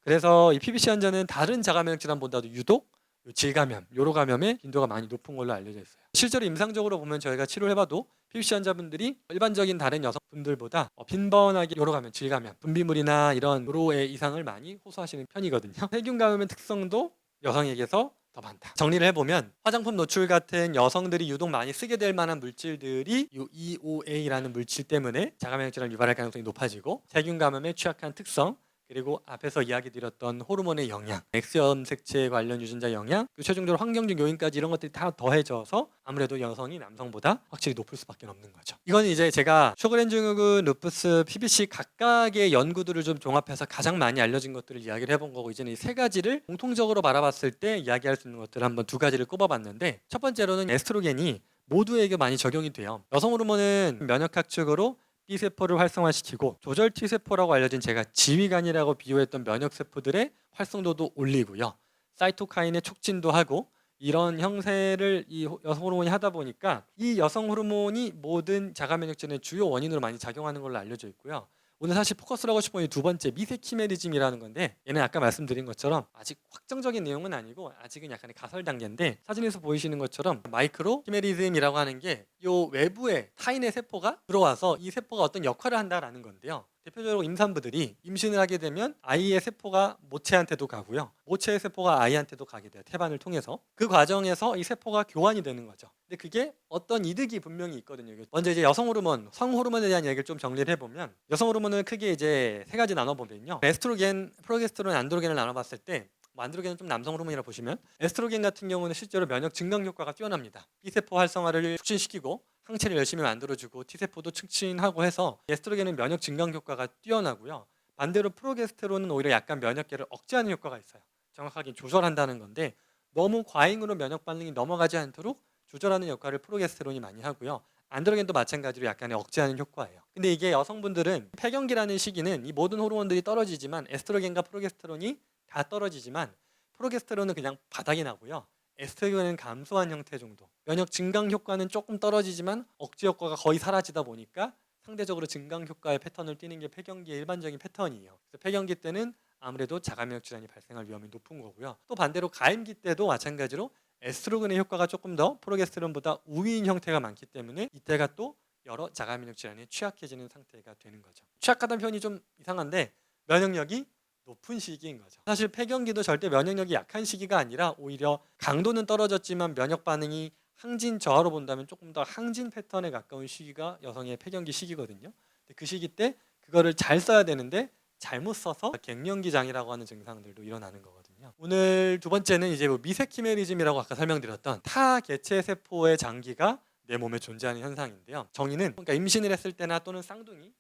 [SPEAKER 1] 그래서 이 PBC 환자는 다른 자가면역 질환보다도 유독 질감염, 요로 감염의 빈도가 많이 높은 걸로 알려져 있어요. 실제로 임상적으로 보면 저희가 치료해봐도 PBC 환자분들이 일반적인 다른 여성분들보다 빈번하게 요로 감염, 질감염, 분비물이나 이런 요로의 이상을 많이 호소하시는 편이거든요. 세균 감염의 특성도 여성에게서 더 많다. 정리를 해보면 화장품 노출 같은 여성들이 유독 많이 쓰게 될 만한 물질들이 이 EOA라는 물질 때문에 자가면역 질환을 유발할 가능성이 높아지고 세균 감염에 취약한 특성, 그리고 앞에서 이야기 드렸던 호르몬의 영향, X염색체 관련 유전자 영향, 그리고 최종적으로 환경적 요인까지 이런 것들이 다 더해져서 아무래도 여성이 남성보다 확실히 높을 수밖에 없는 거죠. 이건 이제 제가 쇼그렌 증후군, 루푸스, PBC 각각의 연구들을 좀 종합해서 가장 많이 알려진 것들을 이야기를 해본 거고, 이제는 이 세 가지를 공통적으로 바라봤을 때 이야기할 수 있는 것들을 한번 두 가지를 꼽아봤는데, 첫 번째로는 에스트로겐이 모두에게 많이 적용이 돼요. 여성 호르몬은 면역학적으로 B세포를 활성화시키고 조절 T세포라고 알려진 제가 지휘관이라고 비유했던 면역세포들의 활성도도 올리고요. 사이토카인의 촉진도 하고, 이런 형태를 이 여성 호르몬이 하다 보니까 이 여성 호르몬이 모든 자가면역질환의 주요 원인으로 많이 작용하는 걸로 알려져 있고요. 오늘 사실 포커스를 하고 싶은 이 두 번째 미세키메리즘이라는 건데, 얘는 아까 말씀드린 것처럼 아직 확정적인 내용은 아니고 아직은 약간의 가설 단계인데, 사진에서 보이시는 것처럼 마이크로 키메리즘이라고 하는 게 요 외부에 타인의 세포가 들어와서 이 세포가 어떤 역할을 한다라는 건데요. 대표적으로 임산부들이 임신을 하게 되면 아이의 세포가 모체한테도 가고요, 모체의 세포가 아이한테도 가게 돼요. 태반을 통해서. 그 과정에서 이 세포가 교환이 되는 거죠. 근데 그게 어떤 이득이 분명히 있거든요. 먼저 이제 여성 호르몬, 성 호르몬에 대한 얘기를 좀 정리를 해보면, 여성 호르몬을 크게 이제 세 가지 나눠보면요, 에스트로겐, 프로게스테론, 안드로겐을 나눠봤을 때, 안드로겐은 좀 남성 호르몬이라 보시면, 에스트로겐 같은 경우는 실제로 면역 증강 효과가 뛰어납니다. B세포 활성화를 촉진시키고 항체를 열심히 만들어주고 T세포도 촉진하고 해서 에스트로겐은 면역 증강 효과가 뛰어나고요. 반대로 프로게스테론은 오히려 약간 면역계를 억제하는 효과가 있어요. 정확하게 조절한다는 건데, 너무 과잉으로 면역 반응이 넘어가지 않도록 조절하는 역할을 프로게스테론이 많이 하고요. 안드로겐도 마찬가지로 약간의 억제하는 효과예요. 근데 이게 여성분들은 폐경기라는 시기는 이 모든 호르몬들이 떨어지지만, 에스트로겐과 프로게스테론이 다 떨어지지만 프로게스테론은 그냥 바닥이 나고요, 에스트로겐은 감소한 형태 정도, 면역 증강 효과는 조금 떨어지지만 억제 효과가 거의 사라지다 보니까 상대적으로 증강 효과의 패턴을 띠는 게 폐경기의 일반적인 패턴이에요. 그래서 폐경기 때는 아무래도 자가면역 질환이 발생할 위험이 높은 거고요. 또 반대로 가임기 때도 마찬가지로 에스트로겐의 효과가 조금 더 프로게스테론보다 우위인 형태가 많기 때문에 이때가 또 여러 자가면역 질환에 취약해지는 상태가 되는 거죠. 취약하다는 표현이 좀 이상한데 면역력이 높은 시기인 거죠. 사실 폐경기도 절대 면역력이 약한 시기가 아니라 오히려 강도는 떨어졌지만 면역 반응이 항진 저하로 본다면 조금 더 항진 패턴에 가까운 시기가 여성의 폐경기 시기거든요. 근데 그 시기 때 그거를 잘 써야 되는데 잘못 써서 갱년기장이라고 하는 증상들도 일어나는 거거든요. 오늘 두 번째는 이제 미세키메리즘이라고 아까 설명드렸던 타 개체 세포의 장기가 내 몸에 존재하는 현상인데요. 정의는 그러니까 임신을 했을 때나 또는 쌍둥이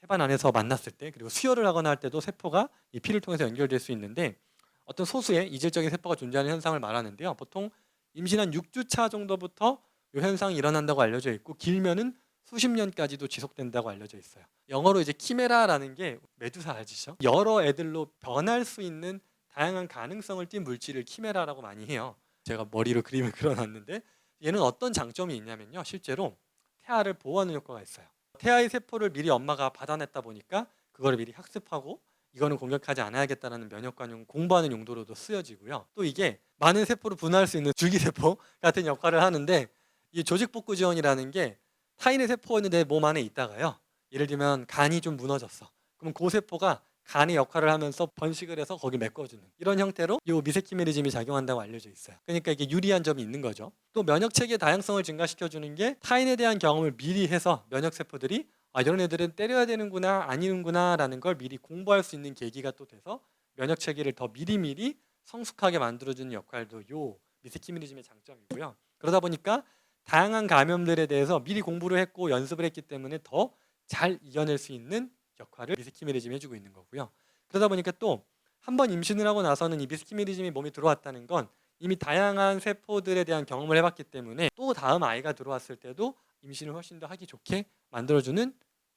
[SPEAKER 1] 태반 안에서 만났을 때, 그리고 수혈을 하거나 할 때도 세포가 이 피를 통해서 연결될 수 있는데, 어떤 소수의 이질적인 세포가 존재하는 현상을 말하는데요. 보통 임신한 6주차 정도부터 이 현상이 일어난다고 알려져 있고, 길면은 수십 년까지도 지속된다고 알려져 있어요. 영어로 이제 키메라라는 게 메두사 아시죠? 여러 애들로 변할 수 있는 다양한 가능성을 띈 물질을 키메라라고 많이 해요. 제가 머리로 그림을 그려놨는데, 얘는 어떤 장점이 있냐면요, 실제로 태아를 보호하는 효과가 있어요. 태아의 세포를 미리 엄마가 받아냈다 보니까 그거를 미리 학습하고 이거는 공격하지 않아야겠다는 면역관용 공부하는 용도로도 쓰여지고요. 또 이게 많은 세포를 분화할 수 있는 줄기세포 같은 역할을 하는데, 이 조직복구 지원이라는 게 타인의 세포는 내 몸 안에 있다가요, 예를 들면 간이 좀 무너졌어. 그럼 그 세포가 간의 역할을 하면서 번식을 해서 거기 메꿔주는 이런 형태로 이 미세키메리즘이 작용한다고 알려져 있어요. 그러니까 이게 유리한 점이 있는 거죠. 또 면역체계의 다양성을 증가시켜주는 게 타인에 대한 경험을 미리 해서 면역세포들이 이런 애들은 때려야 되는구나 아니는구나 라는 걸 미리 공부할 수 있는 계기가 또 돼서 면역체계를 더 미리미리 성숙하게 만들어주는 역할도 요 미세키메리즘의 장점이고요. 그러다 보니까 다양한 감염들에 대해서 미리 공부를 했고 연습을 했기 때문에 더 잘 이겨낼 수 있는 역할을 미세키메리즘이 해주고 있는 거고요. 그러다 보니까 또 한 번 임신을 하고 나서는 이 미세키메리즘이 몸에 들어왔다는 건 이미 다양한 세포들에 대한 경험을 해봤기 때문에 또 다음 아이가 들어왔을 때도 임신을 훨씬 더 하기 좋게 만들어주는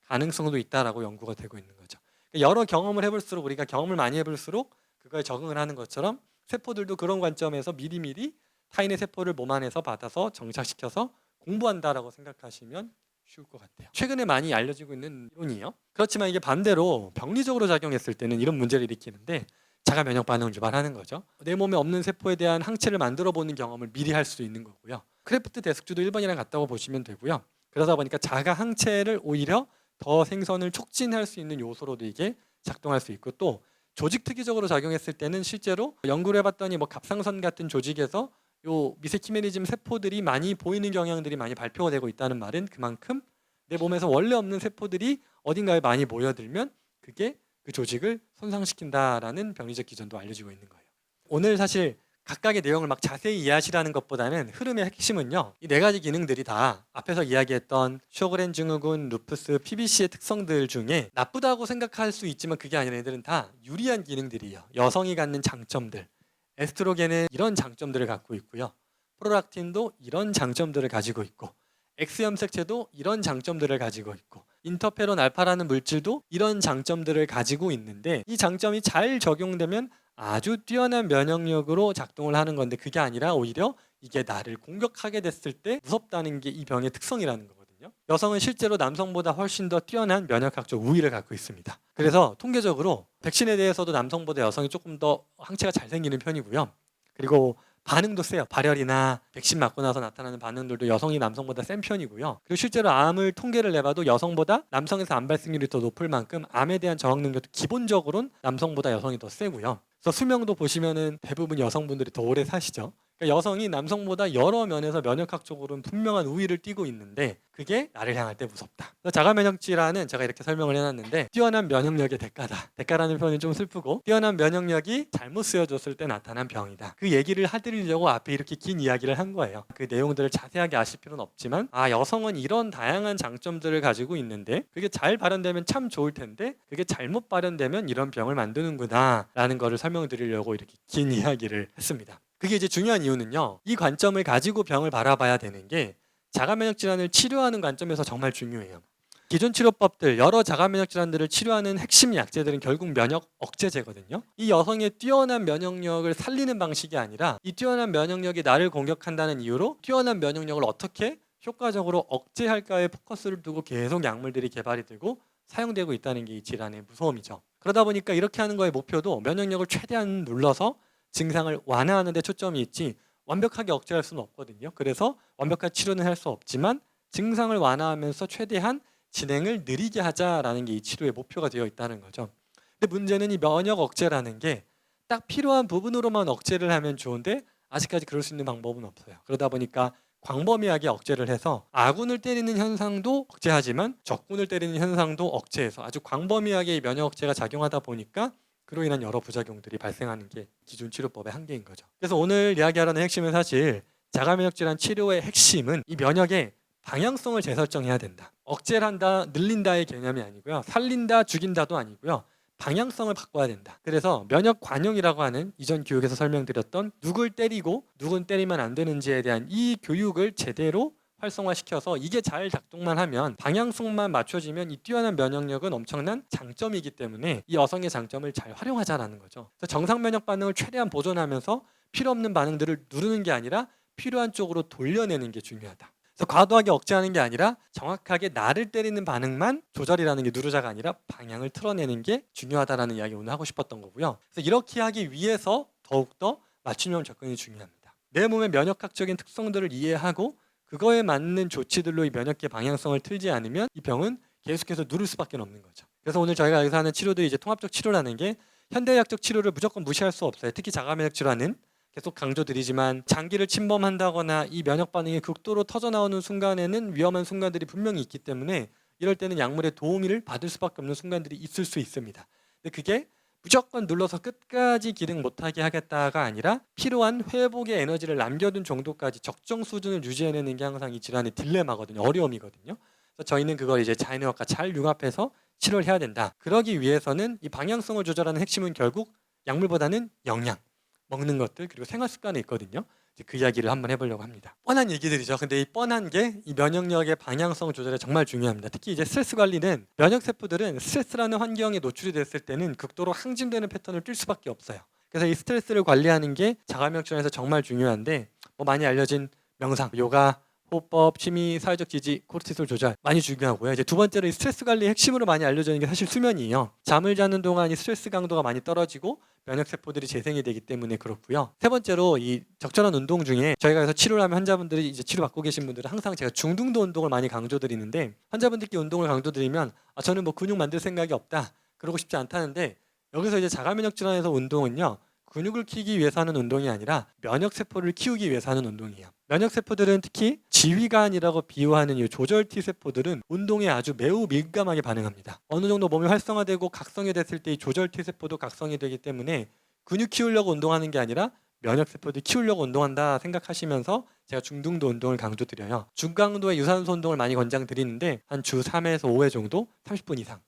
[SPEAKER 1] 가능성도 있다라고 연구가 되고 있는 거죠. 여러 경험을 해볼수록, 우리가 경험을 많이 해볼수록 그거에 적응을 하는 것처럼 세포들도 그런 관점에서 미리미리 타인의 세포를 몸 안에서 받아서 정착시켜서 공부한다라고 생각하시면 쉬울 것 같아요. 최근에 많이 알려지고 있는 이론이에요. 그렇지만 이게 반대로 병리적으로 작용했을 때는 이런 문제를 일으키는데, 자가 면역 반응을 유발하는 거죠. 내 몸에 없는 세포에 대한 항체를 만들어 보는 경험을 미리 할 수 있는 거고요. 크래프트 데스크주도 1번이랑 같다고 보시면 되고요. 그러다 보니까 자가 항체를 오히려 더 생성을 촉진할 수 있는 요소로도 이게 작동할 수 있고, 또 조직 특이적으로 작용했을 때는 실제로 연구를 해봤더니 뭐 갑상선 같은 조직에서 요 미세키메리즘 세포들이 많이 보이는 경향들이 많이 발표가 되고 있다는 말은 그만큼 내 몸에서 원래 없는 세포들이 어딘가에 많이 모여들면 그게 그 조직을 손상시킨다라는 병리적 기전도 알려지고 있는 거예요. 오늘 사실 각각의 내용을 막 자세히 이해하시라는 것보다는 흐름의 핵심은요, 이 4가지 기능들이 다 앞에서 이야기했던 쇼그렌 증후군, 루푸스, PBC의 특성들 중에 나쁘다고 생각할 수 있지만 그게 아니라 얘들은 다 유리한 기능들이에요. 여성이 갖는 장점들, 에스트로겐은 이런 장점들을 갖고 있고요, 프로락틴도 이런 장점들을 가지고 있고, X염색체도 이런 장점들을 가지고 있고, 인터페론 알파라는 물질도 이런 장점들을 가지고 있는데, 이 장점이 잘 적용되면 아주 뛰어난 면역력으로 작동을 하는 건데, 그게 아니라 오히려 이게 나를 공격하게 됐을 때 무섭다는 게 이 병의 특성이라는 거거든요. 여성은 실제로 남성보다 훨씬 더 뛰어난 면역학적 우위를 갖고 있습니다. 그래서 통계적으로 백신에 대해서도 남성보다 여성이 조금 더 항체가 잘 생기는 편이고요. 그리고 반응도 세요. 발열이나 백신 맞고 나서 나타나는 반응들도 여성이 남성보다 센 편이고요. 그리고 실제로 암을 통계를 내봐도 여성보다 남성에서 암 발생률이 더 높을 만큼 암에 대한 저항 능력도 기본적으로는 남성보다 여성이 더 세고요. 그래서 수명도 보시면은 대부분 여성분들이 더 오래 사시죠. 그러니까 여성이 남성보다 여러 면에서 면역학적으로는 분명한 우위를 띠고 있는데 그게 나를 향할 때 무섭다. 자가 면역 질환은 제가 이렇게 설명을 해놨는데, 뛰어난 면역력의 대가다. 대가라는 표현이 좀 슬프고, 뛰어난 면역력이 잘못 쓰여졌을 때 나타난 병이다. 그 얘기를 해드리려고 앞에 이렇게 긴 이야기를 한 거예요. 그 내용들을 자세하게 아실 필요는 없지만, 여성은 이런 다양한 장점들을 가지고 있는데 그게 잘 발현되면 참 좋을 텐데 그게 잘못 발현되면 이런 병을 만드는구나 라는 거를 설명드리려고 이렇게 긴 이야기를 했습니다. 그게 이제 중요한 이유는요, 이 관점을 가지고 병을 바라봐야 되는 게 자가면역 질환을 치료하는 관점에서 정말 중요해요. 기존 치료법들, 여러 자가면역 질환들을 치료하는 핵심 약제들은 결국 면역 억제제거든요. 이 여성의 뛰어난 면역력을 살리는 방식이 아니라 이 뛰어난 면역력이 나를 공격한다는 이유로 뛰어난 면역력을 어떻게 효과적으로 억제할까에 포커스를 두고 계속 약물들이 개발이 되고 사용되고 있다는 게 이 질환의 무서움이죠. 그러다 보니까 이렇게 하는 거의 목표도 면역력을 최대한 눌러서 증상을 완화하는 데 초점이 있지 완벽하게 억제할 수는 없거든요. 그래서 완벽한 치료는 할 수 없지만 증상을 완화하면서 최대한 진행을 느리게 하자라는 게 이 치료의 목표가 되어 있다는 거죠. 근데 문제는 이 면역 억제라는 게 딱 필요한 부분으로만 억제를 하면 좋은데 아직까지 그럴 수 있는 방법은 없어요. 그러다 보니까 광범위하게 억제를 해서 아군을 때리는 현상도 억제하지만 적군을 때리는 현상도 억제해서 아주 광범위하게 이 면역 억제가 작용하다 보니까 그로 인한 여러 부작용들이 발생하는 게 기존 치료법의 한계인 거죠. 그래서 오늘 이야기하려는 핵심은 사실 자가면역 질환 치료의 핵심은 이 면역의 방향성을 재설정해야 된다. 억제를 한다, 늘린다의 개념이 아니고요. 살린다, 죽인다도 아니고요. 방향성을 바꿔야 된다. 그래서 면역 관용이라고 하는 이전 교육에서 설명드렸던 누굴 때리고 누군 때리면 안 되는지에 대한 이 교육을 제대로 활성화시켜서 이게 잘 작동만 하면, 방향성만 맞춰지면 이 뛰어난 면역력은 엄청난 장점이기 때문에 이 여성의 장점을 잘 활용하자라는 거죠. 그래서 정상 면역 반응을 최대한 보존하면서 필요 없는 반응들을 누르는 게 아니라 필요한 쪽으로 돌려내는 게 중요하다. 그래서 과도하게 억제하는 게 아니라 정확하게 나를 때리는 반응만 조절이라는 게 누르자가 아니라 방향을 틀어내는 게 중요하다라는 이야기 오늘 하고 싶었던 거고요. 그래서 이렇게 하기 위해서 더욱더 맞춤형 접근이 중요합니다. 내 몸의 면역학적인 특성들을 이해하고 그거에 맞는 조치들로 이 면역계 방향성을 틀지 않으면 이 병은 계속해서 누를 수밖에 없는 거죠. 그래서 오늘 저희가 여기서 하는 치료도 이제 통합적 치료라는 게 현대의학적 치료를 무조건 무시할 수 없어요. 특히 자가면역 질환은 계속 강조드리지만 장기를 침범한다거나 이 면역 반응이 극도로 터져나오는 순간에는 위험한 순간들이 분명히 있기 때문에 이럴 때는 약물의 도움을 받을 수밖에 없는 순간들이 있을 수 있습니다. 근데 그게 무조건 눌러서 끝까지 기능 못하게 하겠다가 아니라 필요한 회복의 에너지를 남겨둔 정도까지 적정 수준을 유지해내는 게 항상 이 질환의 딜레마거든요. 어려움이거든요. 그래서 저희는 그걸 이제 자연의학과 잘 융합해서 치료를 해야 된다. 그러기 위해서는 이 방향성을 조절하는 핵심은 결국 약물보다는 영양, 먹는 것들, 그리고 생활 습관에 있거든요. 그 이야기를 한번 해보려고 합니다. 뻔한 얘기들이죠. 근데 이 뻔한 게 이 면역력의 방향성 조절에 정말 중요합니다. 특히 이제 스트레스 관리는, 면역 세포들은 스트레스라는 환경에 노출이 됐을 때는 극도로 항진되는 패턴을 띌 수밖에 없어요. 그래서 이 스트레스를 관리하는 게 자가면역 질환에서 정말 중요한데, 많이 알려진 명상, 요가, 호흡법, 취미, 사회적 지지, 코르티솔 조절 많이 중요하고요. 이제 두 번째로 이 스트레스 관리의 핵심으로 많이 알려져 있는 게 사실 수면이에요. 잠을 자는 동안 이 스트레스 강도가 많이 떨어지고 면역 세포들이 재생이 되기 때문에 그렇고요. 세 번째로 이 적절한 운동 중에 저희가 그래서 치료를 하면 환자분들이 이제 치료 받고 계신 분들은 항상 제가 중등도 운동을 많이 강조드리는데, 환자분들께 운동을 강조드리면 저는 뭐 근육 만들 생각이 없다, 그러고 싶지 않다는데 여기서 이제 자가면역 질환에서 운동은요, 근육을 키우기 위해서 하는 운동이 아니라 면역세포를 키우기 위해서 하는 운동이에요. 면역세포들은 특히 지휘관이라고 비유하는 이 조절 T세포들은 운동에 아주 매우 민감하게 반응합니다. 어느 정도 몸이 활성화되고 각성이 됐을 때 이 조절 T세포도 각성이 되기 때문에 근육 키우려고 운동하는 게 아니라 면역세포들 키우려고 운동한다 생각하시면서 제가 중등도 운동을 강조드려요. 중강도의 유산소 운동을 많이 권장드리는데 한 주 3회에서 5회 정도 30분 이상.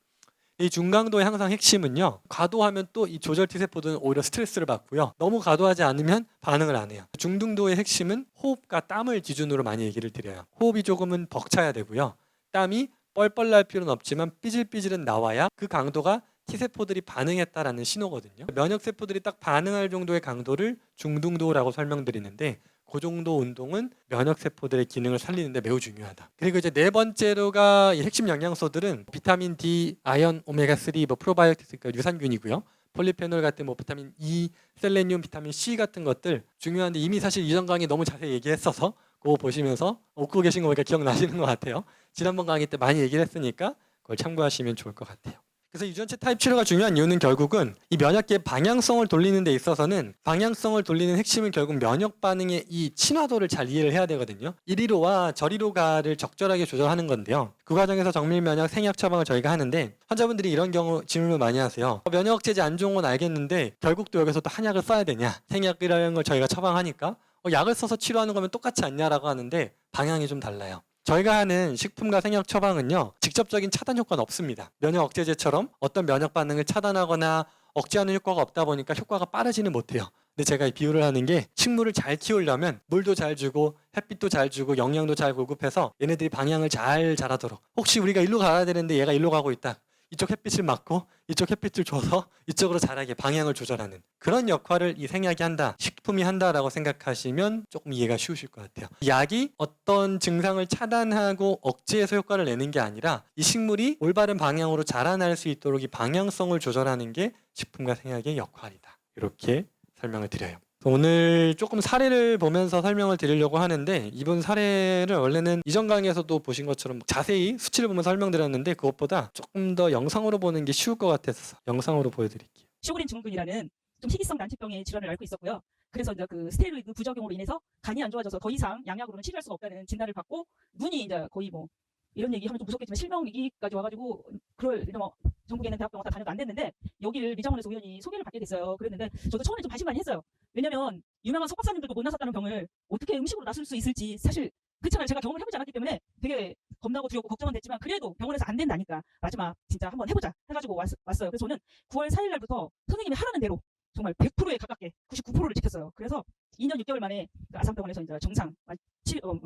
[SPEAKER 1] 이 중강도의 항상 핵심은요, 과도하면 또 이 조절 T세포들은 오히려 스트레스를 받고요, 너무 과도하지 않으면 반응을 안 해요. 중등도의 핵심은 호흡과 땀을 기준으로 많이 얘기를 드려요. 호흡이 조금은 벅차야 되고요, 땀이 뻘뻘 날 필요는 없지만 삐질삐질은 나와야 그 강도가 T세포들이 반응했다라는 신호거든요. 면역세포들이 딱 반응할 정도의 강도를 중등도라고 설명드리는데, 그 정도 운동은 면역세포들의 기능을 살리는데 매우 중요하다. 그리고 이제 네 번째로가 이 핵심 영양소들은 비타민 D, 아연, 오메가3, 프로바이오틱스, 그러니까 유산균이고요. 폴리페놀 같은 비타민 E, 셀레늄, 비타민 C 같은 것들 중요한데, 이미 사실 이전 강의 너무 자세히 얘기했어서 그거 보시면서 웃고 계신 거 보니까 기억나시는 것 같아요. 지난번 강의 때 많이 얘기를 했으니까 그걸 참고하시면 좋을 것 같아요. 그래서 유전체 타입 치료가 중요한 이유는 결국은 이 면역계의 방향성을 돌리는 데 있어서는, 방향성을 돌리는 핵심은 결국 면역 반응의 이 친화도를 잘 이해를 해야 되거든요. 이리로 와 저리로 가를 적절하게 조절하는 건데요. 그 과정에서 정밀 면역, 생약 처방을 저희가 하는데, 환자분들이 이런 경우 질문을 많이 하세요. 면역 억제제 안 좋은 건 알겠는데 결국 또 여기서 또 한약을 써야 되냐, 생약이라는 걸 저희가 처방하니까 약을 써서 치료하는 거면 똑같지 않냐라고 하는데, 방향이 좀 달라요. 저희가 하는 식품과 생약 처방은요, 직접적인 차단 효과는 없습니다. 면역 억제제처럼 어떤 면역 반응을 차단하거나 억제하는 효과가 없다 보니까 효과가 빠르지는 못해요. 근데 제가 이 비유를 하는 게, 식물을 잘 키우려면 물도 잘 주고 햇빛도 잘 주고 영양도 잘 공급해서 얘네들이 방향을 잘 자라도록, 혹시 우리가 일로 가야 되는데 얘가 일로 가고 있다, 이쪽 햇빛을 막고 이쪽 햇빛을 줘서 이쪽으로 자라게 방향을 조절하는 그런 역할을 이 생약이 한다, 식품이 한다라고 생각하시면 조금 이해가 쉬우실 것 같아요. 약이 어떤 증상을 차단하고 억제해서 효과를 내는 게 아니라 이 식물이 올바른 방향으로 자라날 수 있도록 이 방향성을 조절하는 게 식품과 생약의 역할이다. 이렇게 설명을 드려요. 오늘 조금 사례를 보면서 설명을 드리려고 하는데, 이번 사례를 원래는 이전 강의에서도 보신 것처럼 자세히 수치를 보면서 설명드렸는데, 그것보다 조금 더 영상으로 보는 게 쉬울 것 같아서 영상으로 보여드릴게요.
[SPEAKER 2] 쇼그린 증후군이라는 좀 희귀성 난치병의 질환을 앓고 있었고요. 그래서 이제 그 스테로이드 부작용으로 인해서 간이 안 좋아져서 더 이상 양약으로는 치료할 수가 없다는 진단을 받고, 눈이 이제 거의 뭐 이런 얘기하면 좀 무섭겠지만 실명 위기까지 와가지고, 그럴 뭐 전국에 있는 대학병원 다 다녀도 안 됐는데 여기를 미장원에서 우연히 소개를 받게 됐어요. 그랬는데 저도 처음에 좀 반신반의했어요. 왜냐면 유명한 석박사님들도 못 나섰다는 병을 어떻게 음식으로 나설 수 있을지, 사실 그렇잖아요. 제가 경험을 해보지 않았기 때문에 되게 겁나고 두렵고 걱정은 됐지만, 그래도 병원에서 안 된다니까 마지막 진짜 한번 해보자 해가지고 왔어요. 그래서 저는 9월 4일 날부터 선생님이 하라는 대로 정말 100%에 가깝게 99%를 지켰어요. 그래서 2년 6개월 만에 그 아산병원에서 이제 정상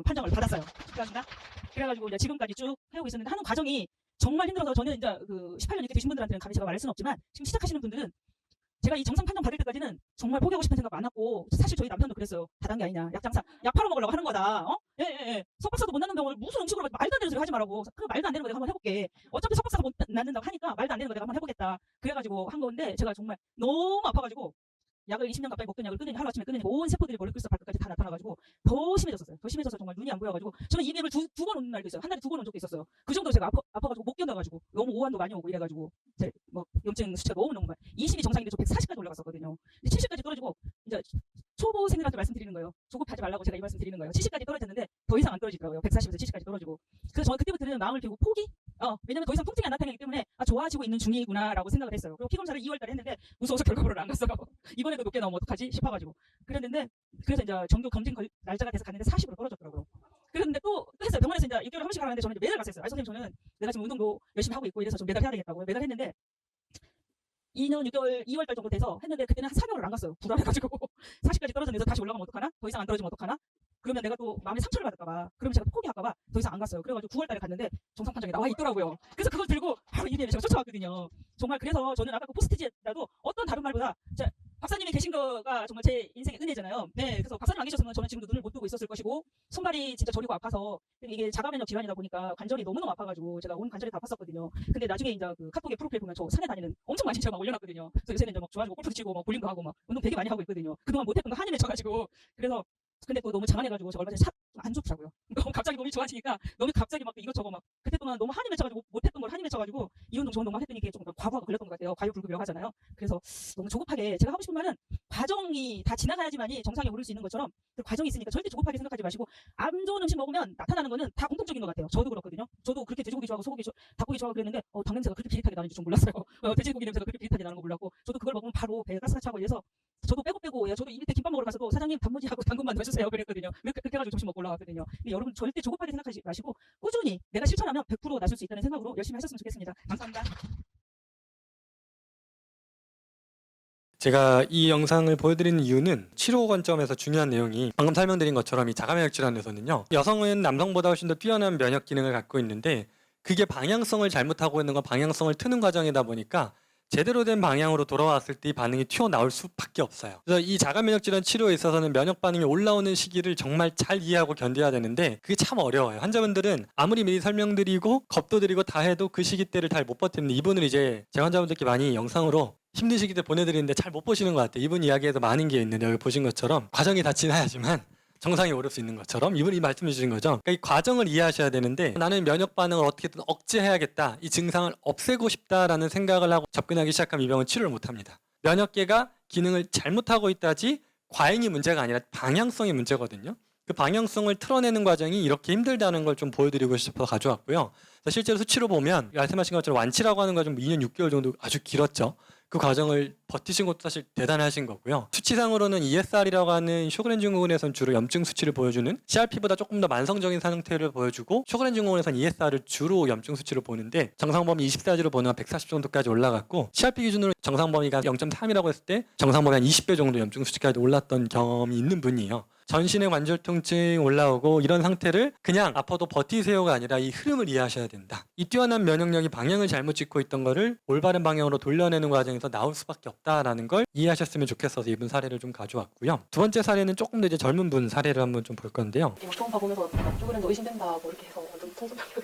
[SPEAKER 2] 판정을 받았어요. 축하합니다. 그래가지고 이제 지금까지 쭉 해오고 있었는데, 하는 과정이 정말 힘들어서, 저는 이제 그 18년 이렇게 되신 분들한테는 감히 제가 말할 수는 없지만, 지금 시작하시는 분들은 제가 이 정상 판정 받을 때까지는 정말 포기하고 싶은 생각 많았고, 사실 저희 남편도 그랬어요. 다단계 아니냐, 약장사, 약 팔아먹으려고 하는 거다. 예. 석박사도 못 낳는 병을 무슨 음식으로, 말도 안 되는 소리 하지 말라고. 그 말도 안 되는 거 내가 한번 해볼게. 어차피 석박사가 못 낳는다고 하니까 말도 안 되는 거 내가 한번 해보겠다. 그래가지고 한 건데, 제가 정말 너무 아파가지고 약을 20년 가까이 먹던 약을 끊으니, 하루아침에 끊으니 온 세포들이 머리끝에서 발끝까지 다 나타나가지고 더 심해졌어요. 더 심해져서 정말 눈이 안 보여가지고, 저는 이비인후과를 두 번 오는 날도 있어요. 한 달에 2번 온 적도 있었어요. 그 정도로 제가 아파가지고 못 견뎌가지고, 너무 오한도 많이 오고 이래가지고, 제 뭐 염증 수치가 너무 많이, 20이 정상인데 저 140까지 올라갔었거든요. 70까지 떨어지고, 이제 초보생들한테 말씀드리는 거예요. 조급하지 말라고 제가 이 말씀 드리는 거예요. 70까지 떨어졌는데 더 이상 안 떨어지더라고요. 140에서 70까지 떨어지고. 그래서 저는 그때부터는 마음을 비우고 포기? 왜냐면 더 이상 통증이 안 나타나기 때문에 좋아지고 있는 중이구나라고 생각을 했어요. 그리고 피검사를 2월달에 했는데 무서워서 결과 보러 안 갔어요. 이번에도 높게 나오면 어떡하지 싶어가지고 그랬는데, 그래서 이제 정규 검진 날짜가 돼서 갔는데 40으로 떨어졌더라고요. 그랬는데 또 했어요. 병원에서 이제 6개월에 한 번씩 하는데 저는 이제 매달 갔어요. 선생님, 저는 내가 지금 운동도 열심히 하고 있고 이래서 좀 매달 해야 되겠다고 매달 했는데, 2년 6개월 2월달 정도 돼서 했는데, 그때는 한 4개월을 안 갔어요. 불안해가지고 40까지 떨어졌는데 다시 올라가면 어떡하나? 더 이상 안 떨어지면 어떡하나? 그러면 내가 또 마음에 상처를 받을까봐, 그러면 제가 또 포기할까봐 더 이상 안 갔어요. 그래가지고 9월달에 갔는데 정상 판정이 나와 있더라고요. 그래서 그걸 들고 바로 이비인후과에 제가 쫓아왔거든요. 정말 그래서 저는 아까 그 포스트잇이라도 어떤 다른 말보다 박사님이 계신 거가 정말 제 인생의 은혜잖아요. 네, 그래서 박사님 안 계셨으면 저는 지금도 눈을 못 뜨고 있었을 것이고, 손발이 진짜 저리고 아파서, 이게 자가면역 질환이다 보니까 관절이 너무너무 아파가지고 제가 온 관절이 다 아팠었거든요. 근데 나중에 이제 그 카톡에 프로필 보면 저 산에 다니는 엄청 많이 제가 막 올려놨거든요. 그래서 요새는 이제 막 좋아지고 골프도 치고 막 볼링도 하고 막 운동 되게 많이 하고 있거든요. 그동안 못했던 거 한이 맺혀가지고. 그래서 근데 또 너무 장안해가지고 저 얼마 전에 삭안 좋더라고요. 너무 갑자기 몸이 좋아지니까 너무 갑자기 막 이것저것 막 그때 동안 너무 한이 맺혀가지고 못했던 걸 한이 맺혀가지고 이 운동 저 운동만 했더니 이게 조금 과부하가 걸렸던 것 같아요. 과유불급이라고 하잖아요. 그래서 너무 조급하게 제가 하고 싶은 말은 과정이 다 지나가야지만이 정상에 오를 수 있는 것처럼 그 과정이 있으니까 절대 조급하게 생각하지 마시고 안 좋은 음식 먹으면 나타나는 거는 다 공통적인 것 같아요. 저도 그렇거든요. 저도 그렇게 돼지고기 좋아하고 소고기 닭고기 좋아하고 그랬는데 닭 냄새가 그렇게 비릿하게 나는지 좀 몰랐어요. 돼지고기 냄새가 그렇게 비릿하게 나는 거 몰랐고 저도 그걸 먹으면 바로 배에 가스가 차고 이래서 저도 빼고 저도 이 밑에 김밥 먹으러 가서도 사장님 단무지하고 당근만 넣어주세요 그랬거든요. 그렇게 해가지고 점심 먹고 올라왔거든요. 근데 여러분 절대 조급하게 생각하지 마시고 꾸준히 내가 실천하면 100% 나설 수 있다는 생각으로 열심히 하셨으면 좋겠습니다. 감사합니다.
[SPEAKER 1] 제가 이 영상을 보여드리는 이유는 치료 관점에서 중요한 내용이 방금 설명드린 것처럼 이 자가면역 질환에서는요, 여성은 남성보다 훨씬 더 뛰어난 면역 기능을 갖고 있는데 그게 방향성을 잘못하고 있는 건 방향성을 트는 과정이다 보니까 제대로 된 방향으로 돌아왔을 때 이 반응이 튀어나올 수밖에 없어요. 그래서 이 자가면역 질환 치료에 있어서는 면역 반응이 올라오는 시기를 정말 잘 이해하고 견뎌야 되는데 그게 참 어려워요. 환자분들은 아무리 미리 설명드리고 겁도 드리고 다 해도 그 시기 때를 잘 못 버티는데, 이분을 이제 제 환자분들께 많이 영상으로 힘든 시기 때 보내드리는데 잘 못 보시는 것 같아요. 이분 이야기에도 많은 게 있는데 여기 보신 것처럼 과정이 다 지나야지만 정상에 오를 수 있는 것처럼 이분이 말씀해 주신 거죠. 그러니까 이 과정을 이해하셔야 되는데, 나는 면역 반응을 어떻게든 억제해야겠다, 이 증상을 없애고 싶다라는 생각을 하고 접근하기 시작하면 이 병은 치료를 못합니다. 면역계가 기능을 잘못하고 있다지 과잉이 문제가 아니라 방향성이 문제거든요. 그 방향성을 틀어내는 과정이 이렇게 힘들다는 걸 좀 보여드리고 싶어서 가져왔고요. 그래서 실제로 수치로 보면 말씀하신 것처럼 완치라고 하는 과정 2년 6개월 정도 아주 길었죠. 그 과정을 버티신 것도 사실 대단하신 거고요. 수치상으로는 ESR이라고 하는 쇼그렌 증후군에서는 주로 염증 수치를 보여주는, CRP보다 조금 더 만성적인 상태를 보여주고 쇼그렌 증후군에서는 ESR을 주로 염증 수치로 보는데 정상 범위 24주로 보면 140 정도까지 올라갔고, CRP 기준으로 정상 범위가 0.3이라고 했을 때 정상 범위 한 20배 정도 염증 수치까지 올랐던 경험이 있는 분이에요. 전신의 관절 통증 올라오고 이런 상태를 그냥 아파도 버티세요가 아니라 이 흐름을 이해하셔야 된다. 이 뛰어난 면역력이 방향을 잘못 짚고 있던 거를 올바른 방향으로 돌려내는 과정에서 나올 수밖에 없다라는 걸 이해하셨으면 좋겠어서 이분 사례를 좀 가져왔고요. 두 번째 사례는 조금 더 이제 젊은 분 사례를 한번 좀 볼 건데요.
[SPEAKER 3] 초음파 보면서 쪼그레도 의심된다 뭐 이렇게 해서 완전 통수병력.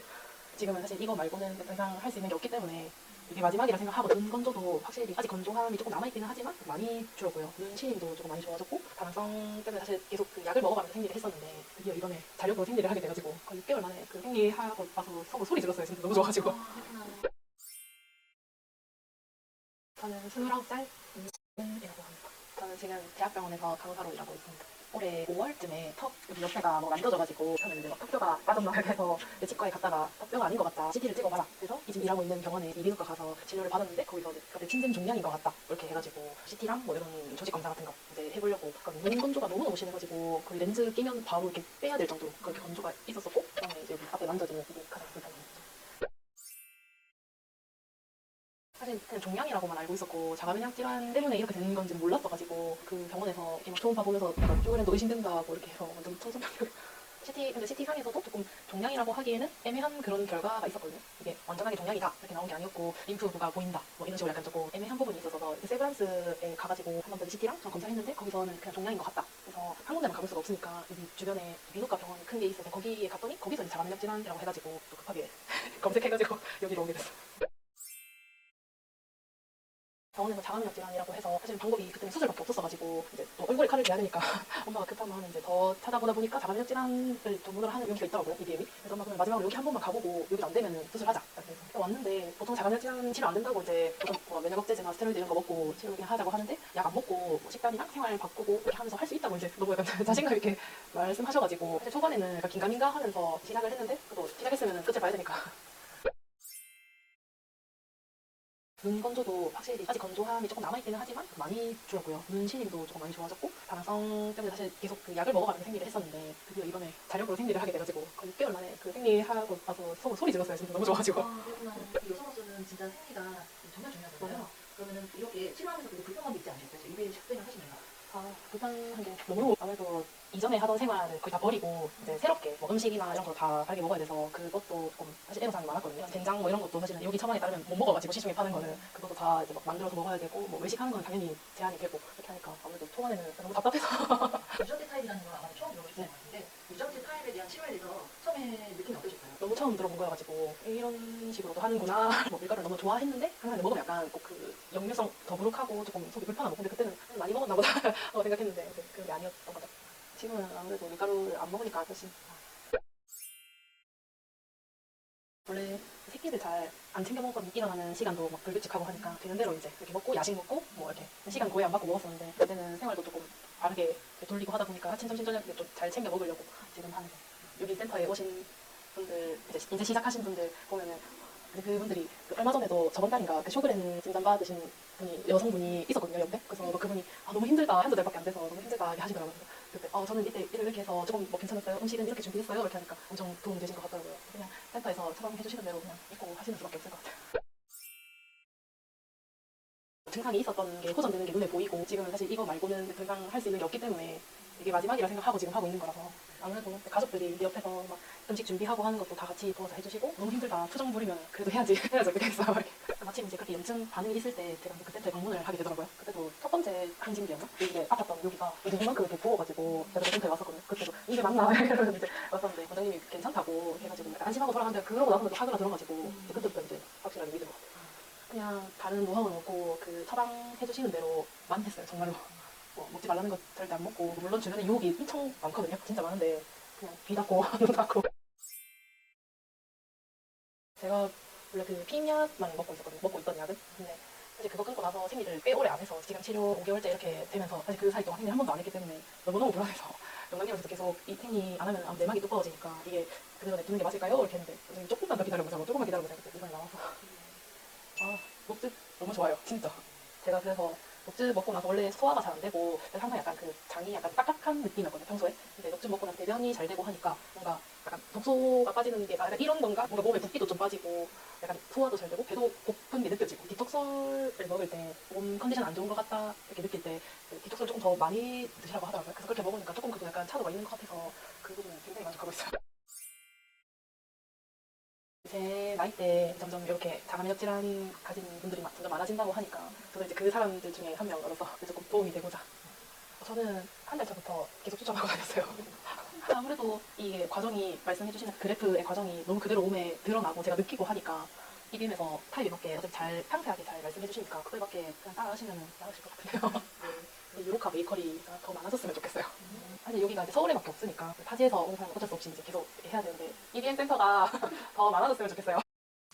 [SPEAKER 3] 지금은 사실 이거 말고는 더 이상 할 수 있는 게 없기 때문에 이게 마지막이라 생각하고 눈 건조도 확실히 아직 건조함이 조금 남아있기는 하지만 많이 줄었고요. 눈 시림도 조금 많이 좋아졌고, 다낭성 때문에 사실 계속 그 약을 먹어가면서 생리를 했었는데 드디어 이번에 자력으로 생리를 하게 돼가지고 거의 6개월 만에 그 생리하고 와서 속으로 소리 질렀어요. 진짜 너무 좋아가지고. 저는 29살 이라고 합니다. 저는 지금 대학병원에서 간호사로 일하고 있습니다. 올해 5월쯤에 턱 여기 옆에가 뭐 만져져가지고 저는 이제 막 턱뼈가 빠졌나 해서 치과에 갔다가 턱뼈가 아닌 것 같다, CT를 찍어봐라. 그래서 이 지금 일하고 있는 병원에 이비인후과 가서 진료를 받았는데 거기서 갑자기 침샘 종양인 것 같다 이렇게 해가지고 CT랑 뭐 이런 조직 검사 같은 거 이제 해보려고 했거든요. 눈 건조가 너무 심해가지고 거의 렌즈 끼면 바로 이렇게 빼야 될 정도로 그렇게 건조가 있었었고, 그다음에 이제 여기 앞에 만져지는 이게 가장 불편합니다. 사실 그냥 종양이라고만 알고 있었고 자가면역 질환 때문에 이렇게 되는 건지 몰랐어가지고 그 병원에서 이렇게 막 초음파 보면서 쪼그레도 의심된다 뭐 이렇게 해서 완전 천선병력. 근데 CT 상에서도 조금 종양이라고 하기에는 애매한 그런 결과가 있었거든요. 이게 완전하게 종양이다 이렇게 나온 게 아니었고 림프가 보인다 뭐 이런 식으로 약간 조금 애매한 부분이 있어서 세브란스에 가가지고 한 번 더 CT랑 검사했는데 거기서는 그냥 종양인 것 같다. 그래서 한 군데만 가볼 수가 없으니까 여기 주변에 비누과 병원 큰 게 있어서 거기에 갔더니 거기서 이제 자가면역 질환이라고 해가지고 또 급하게 검색해가지고 여기로 오게 됐어요. 병원에서 자가면역 질환이라고 해서 사실 방법이 그때는 수술밖에 없었어가지고 이제 또 얼굴에 칼을 대야 되니까 엄마가 급한 마음에 이제 더 찾아보다 보니까 자가면역 질환을 전문을 하는 용기가 있더라고요, EDM이. 그래서 엄마 그러면 마지막으로 여기 한 번만 가보고 여기 안 되면 수술하자. 그래서 왔는데 보통 자가면역 질환 치료 안 된다고 이제 보통 뭐 면역 억제제나 스테로이드 이런 거 먹고 치료 그냥 하자고 하는데 약 안 먹고 뭐 식단이랑 생활 바꾸고 이렇게 하면서 할 수 있다고 이제 너무 약간 자신감 있게 말씀하셔가지고 사실 초반에는 약간 긴가민가 하면서 시작을 했는데 그래도 시작했으면 끝을 봐야 되니까. 눈 건조도 확실히 아직 건조함이 조금 남아있기는 하지만 많이 줄었고요. 눈 시림도 조금 많이 좋아졌고, 다낭성 때문에 사실 계속 그 약을 먹어가면서 생리를 했었는데 드디어 이번에 자력으로 생리를 하게 돼가지고 거의 6개월 만에 그 생리하고 와서 속으로 소리 질렀어요. 진짜 너무 좋아가지고.
[SPEAKER 4] 그렇구나. 여성으로서는 진짜 생리가 정말 중요하잖아요. 그러면은 이렇게 치료하면서 그래도 불편함이 있지 않으셨어요? 입에 식생을 하시면서.
[SPEAKER 3] 불편한 게 너무 아무래도 이전에 하던 생활을 거의 다 버리고 이제 새롭게 뭐 음식이나 이런 거 다 다르게 먹어야 돼서 그것도 조금 사실 애로사항이 많았거든요. 된장 뭐 이런 것도 사실은 여기 처방에 따르면 못 먹어가지고 시중에 파는 거는 그것도 다 이제 막 만들어서 먹어야 되고 뭐 외식하는 건 당연히 제한이 되고 그렇게 하니까 아무래도 초반에는 너무 답답해서.
[SPEAKER 4] 유전자 타입이라는 걸 아마 처음 들어보실 것 같은데 유전자 타입에 대한 치료에 대해서 처음에 느낌이 어떠셨어요?
[SPEAKER 3] 너무 처음 들어본 거여가지고 이런 식으로도 하는구나. 뭐 밀가루를 너무 좋아했는데 항상 먹으면 약간 꼭 그 역류성 더부룩하고 조금 속이 불편하고, 근데 그때는 많이 먹었나 보다 생각했는데 그게 아니었던 것 같아요. 지금은 아무래도 밀가루를 안 먹으니까 훨씬. 원래 새끼를 잘 안 챙겨 먹으면 일어나는 시간도 막 불규칙하고 하니까 되는 대로 이제 이렇게 먹고 야식 먹고 뭐 이렇게 시간 거의 안 받고 먹었었는데 그때는 생활도 조금 빠르게 돌리고 하다 보니까 아침 점심 저녁 좀 잘 챙겨 먹으려고 지금 하는 거. 여기 센터에 오신 분들 이제 시작하신 분들 보면은 근데 그분들이 그 얼마 전에도 저번 달인가 그 쇼그렌 진단 받으신 분이 여성분이 있었거든요 옆에. 그래서 그분이 너무 힘들다, 한두 달밖에 안 돼서 너무 힘들다 이렇게 하시더라고요. 그때 저는 이때 일을 이렇게 해서 조금 뭐 괜찮았어요, 음식은 이렇게 준비했어요 이렇게 하니까 엄청 도움 되신 것 같더라고요. 그냥 센터에서 처방해 주시는 대로 그냥 믿고 하시는 수밖에 없을 것 같아요. 증상이 있었던 게 호전되는 게 눈에 보이고 지금 사실 이거 말고는 더 이상 할 수 있는 게 없기 때문에 이게 마지막이라 생각하고 지금 하고 있는 거라서 아무래도 가족들이 내 옆에서 막 음식 준비하고 하는 것도 다 같이 도와서 해주시고 너무 힘들다 투정 부리면 그래도 해야지 어떻게 했어. 마침 이제 그렇게 염증 반응이 있을 때 제가 그 센터에 방문을 하게 되더라고요. 그때도 첫 번째 항진기였나? 이게 아팠던 여기가 이만큼 이렇게 부어가지고 제가 센터에 왔었거든요. 그때도 이게 맞나 이러면서 이제 왔었는데 원장님이 괜찮다고 해가지고 약간 안심하고 돌아갔는데 그러고 나서는 또 사고가 들어가지고 그때부터 이제 확실하게 믿은 것 같아요. 그냥 다른 노하우는 없고 그 처방해주시는 대로만 했어요. 정말로 먹지 말라는 거 절대 안 먹고 물론 주변에 유혹이 엄청 많거든요. 진짜 많은데 그냥 귀 닫고 눈 닫고 제가 원래 그 피임약만 먹고 있었거든요. 먹고 있던 약은. 근데 사실 그거 끊고 나서 생리를 꽤 오래 안 해서 지금 치료 5개월째 이렇게 되면서 사실 그 사이 동안 생리 한 번도 안 했기 때문에 너무너무 불안해서 영장님한테도 계속 이 생리 안 하면 내막이 두꺼워지니까 이게 그대로 냅두는 게 맞을까요? 이렇게 했는데 선생님 조금만 더 기다려보자고 조금만 기다려보자고 이번에 나와서 녹즙 너무 좋아요. 진짜. 제가 그래서 녹즙 먹고 나서 원래 소화가 잘 안 되고 항상 약간 그 장이 약간 딱딱한 느낌이었거든요 평소에. 근데 녹즙 먹고 나서 대변이 잘 되고 하니까 뭔가 약간 독소가 빠지는 게 약간 이런 건가? 뭔가 몸에 붓기도 좀 빠지고 약간 소화도 잘 되고 배도 고픈 게 느껴지고 디톡솔을 먹을 때 몸 컨디션 안 좋은 것 같다 이렇게 느낄 때 그 디톡솔 조금 더 많이 드시라고 하더라고요. 그래서 그렇게 먹으니까 조금 그래도 약간 차도가 있는 것 같아서 그 부분은 굉장히 만족하고 있어요. 제 나이 때 점점 이렇게 자가면역 질환 가진 분들이 점점 많아진다고 하니까 저도 이제 그 사람들 중에 한 명으로서 조금 도움이 되고자 저는 한 달 전부터 계속 추천하고 다녔어요. 아무래도 이 과정이 말씀해주시는 그래프의 과정이 너무 그대로 몸에 드러나고 제가 느끼고 하니까 이빔에서 타입이 맞게 어차피 잘 상세하게 잘 말씀해주시니까 그거밖에 그냥 따라하시면 나으실 것 같은데요. 근데 유로카 베이커리가 더 많아졌으면 좋겠어요. 사실 여기가 이제 서울에밖에 없으니까 타지에서 온 사람 어쩔 수 없이 이제 계속 해야 되는데 EBM 센터가 더 많아졌으면 좋겠어요.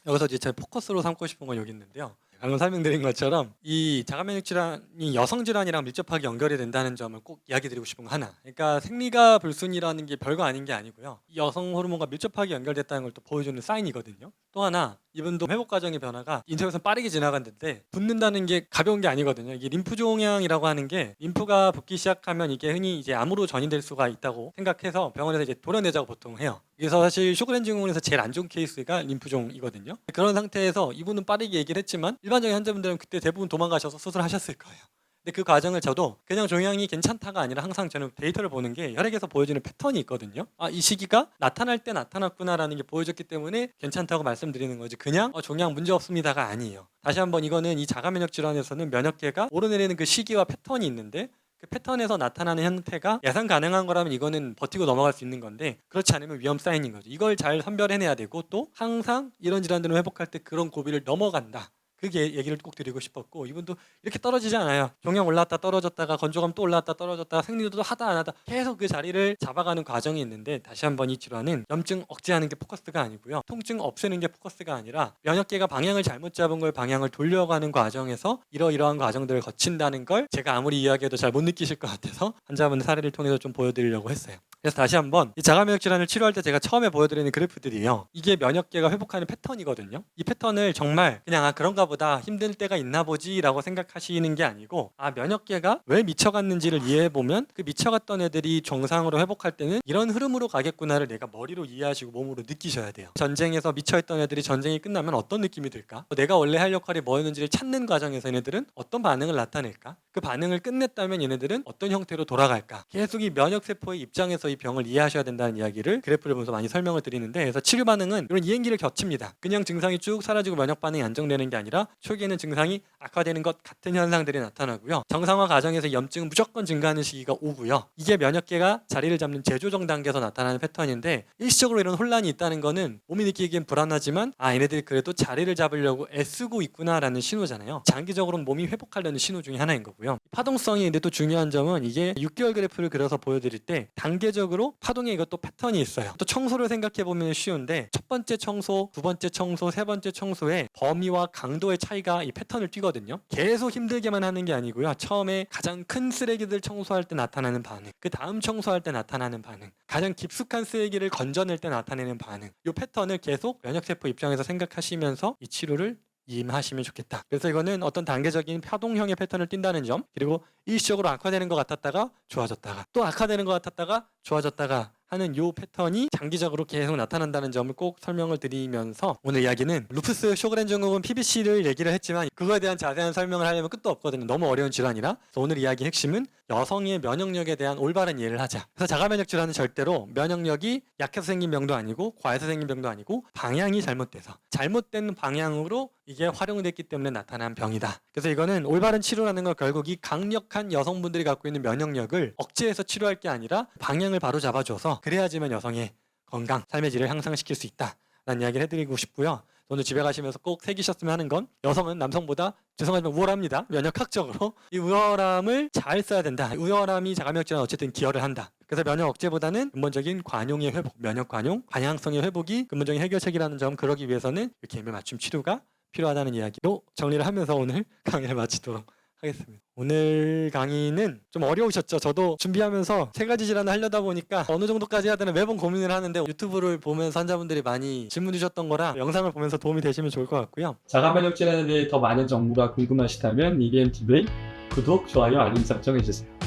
[SPEAKER 1] 여기서 이제 제 포커스로 삼고 싶은 건 여기 있는데요. 방금 설명드린 것처럼 이 자가면역 질환이 여성 질환이랑 밀접하게 연결이 된다는 점을 꼭 이야기 드리고 싶은 거 하나. 그러니까 생리가 불순이라는 게 별거 아닌 게 아니고요. 이 여성 호르몬과 밀접하게 연결됐다는 걸 또 보여주는 사인이거든요. 또 하나 이분도 회복 과정의 변화가 인터뷰에서 빠르게 지나갔는데 붓는다는 게 가벼운 게 아니거든요. 이게 림프 종양이라고 하는 게 림프가 붓기 시작하면 이게 흔히 이제 암으로 전이될 수가 있다고 생각해서 병원에서 이제 도려내자고 보통 해요. 그래서 사실 쇼그렌 증후군에서 제일 안 좋은 케이스가 림프종이거든요. 그런 상태에서 이분은 빠르게 얘기를 했지만 일반적인 환자분들은 그때 대부분 도망가셔서 수술하셨을 거예요. 근데 그 과정을 저도 그냥 종양이 괜찮다가 아니라 항상 저는 데이터를 보는 게 혈액에서 보여주는 패턴이 있거든요. 이 시기가 나타날 때 나타났구나라는 게 보여줬기 때문에 괜찮다고 말씀드리는 거지 그냥 종양 문제 없습니다가 아니에요. 다시 한번 이거는 이 자가면역 질환에서는 면역계가 오르내리는 그 시기와 패턴이 있는데 그 패턴에서 나타나는 형태가 예상 가능한 거라면 이거는 버티고 넘어갈 수 있는 건데 그렇지 않으면 위험 사인인 거죠. 이걸 잘 선별해내야 되고 또 항상 이런 질환들을 회복할 때 그런 고비를 넘어간다. 그게 얘기를 꼭 드리고 싶었고 이분도 이렇게 떨어지지 않아요. 종양 올라왔다 떨어졌다가 건조감 또 올라왔다 떨어졌다가 생리도 하다 안 하다 계속 그 자리를 잡아가는 과정이 있는데 다시 한번 이 질환은 염증 억제하는 게 포커스가 아니고요. 통증 없애는 게 포커스가 아니라 면역계가 방향을 잘못 잡은 걸 방향을 돌려가는 과정에서 이러이러한 과정들을 거친다는 걸 제가 아무리 이야기해도 잘 못 느끼실 것 같아서 환자분 사례를 통해서 좀 보여드리려고 했어요. 그래서 다시 한번 이 자가면역 질환을 치료할 때 제가 처음에 보여드리는 그래프들이에요. 이게 면역계가 회복하는 패턴이거든요. 이 패턴을 정말 그냥 그런가 보다 힘들 때가 있나 보지 라고 생각하시는 게 아니고 면역계가 왜 미쳐갔는지를 이해해보면 그 미쳐갔던 애들이 정상으로 회복할 때는 이런 흐름으로 가겠구나를 내가 머리로 이해하시고 몸으로 느끼셔야 돼요. 전쟁에서 미쳐있던 애들이 전쟁이 끝나면 어떤 느낌이 들까? 내가 원래 할 역할이 뭐였는지를 찾는 과정에서 얘네들은 어떤 반응을 나타낼까? 그 반응을 끝냈다면 얘네들은 어떤 형태로 돌아갈까? 계속 이 면역세포의 입장에서 이 병을 이해하셔야 된다는 이야기를 그래프를 보면서 많이 설명을 드리는데, 그래서 치료 반응은 이런 이행기를 겹칩니다. 그냥 증상이 쭉 사라지고 면역 반응이 안정되는 게 아니라 초기에는 증상이 악화되는 것 같은 현상들이 나타나고요. 정상화 과정에서 염증은 무조건 증가하는 시기가 오고요. 이게 면역계가 자리를 잡는 재조정 단계에서 나타나는 패턴인데, 일시적으로 이런 혼란이 있다는 거는 몸이 느끼기엔 불안하지만 얘네들이 그래도 자리를 잡으려고 애쓰고 있구나라는 신호잖아요. 장기적으로는 몸이 회복하려는 신호 중에 하나인 거고요. 파동성이 근데 또 중요한 점은 이게 6개월 그래프를 그려서 보여드릴 때 단계적으로 파동에 이것도 패턴이 있어요. 또 청소를 생각해 보면 쉬운데, 첫 번째 청소, 두 번째 청소, 세 번째 청소의 범위와 강도의 차이가 이 패턴을 띠거든요. 계속 힘들게만 하는 게 아니고요. 처음에 가장 큰 쓰레기들 청소할 때 나타나는 반응, 그 다음 청소할 때 나타나는 반응, 가장 깊숙한 쓰레기를 건져낼 때 나타내는 반응, 이 패턴을 계속 면역세포 입장에서 생각하시면서 이 치료를 임하시면 좋겠다. 그래서 이거는 어떤 단계적인 파동형의 패턴을 띈다는 점, 그리고 일시적으로 악화되는 것 같았다가 좋아졌다가 또 악화되는 것 같았다가 좋아졌다가 하는 요 패턴이 장기적으로 계속 나타난다는 점을 꼭 설명을 드리면서, 오늘 이야기는 루푸스 쇼그렌 증후군 PBC를 얘기를 했지만 그거에 대한 자세한 설명을 하려면 끝도 없거든요. 너무 어려운 질환이라. 그래서 오늘 이야기 핵심은 여성의 면역력에 대한 올바른 이해를 하자. 그래서 자가면역 질환은 절대로 면역력이 약해서 생긴 병도 아니고 과해서 생긴 병도 아니고 방향이 잘못돼서 잘못된 방향으로 이게 활용됐기 때문에 나타난 병이다. 그래서 이거는 올바른 치료라는 건 결국 이 강력한 여성분들이 갖고 있는 면역력을 억제해서 치료할 게 아니라 방향을 바로 잡아줘서, 그래야지만 여성의 건강, 삶의 질을 향상시킬 수 있다라는 이야기를 해드리고 싶고요. 오늘 집에 가시면서 꼭 새기셨으면 하는 건, 여성은 남성보다 죄송하지만 우월합니다. 면역학적으로. 이 우월함을 잘 써야 된다. 우월함이 자가면역 질환에 어쨌든 기여를 한다. 그래서 면역 억제보다는 근본적인 관용의 회복, 면역 관용, 방향성의 회복이 근본적인 해결책이라는 점, 그러기 위해서는 이렇게 예면 맞춤 치료가 필요하다는 이야기로 정리를 하면서 오늘 강의를 마치도록 하겠습니다. 오늘 강의는 좀 어려우셨죠? 저도 준비하면서 3가지 질환을 하려다 보니까 어느 정도까지 해야 되나 매번 고민을 하는데, 유튜브를 보면서 환자분들이 많이 질문 주셨던 거라 영상을 보면서 도움이 되시면 좋을 것 같고요. 자가면역 질환에 대해 더 많은 정보가 궁금하시다면 EBMTV 구독, 좋아요, 알림 설정 해주세요.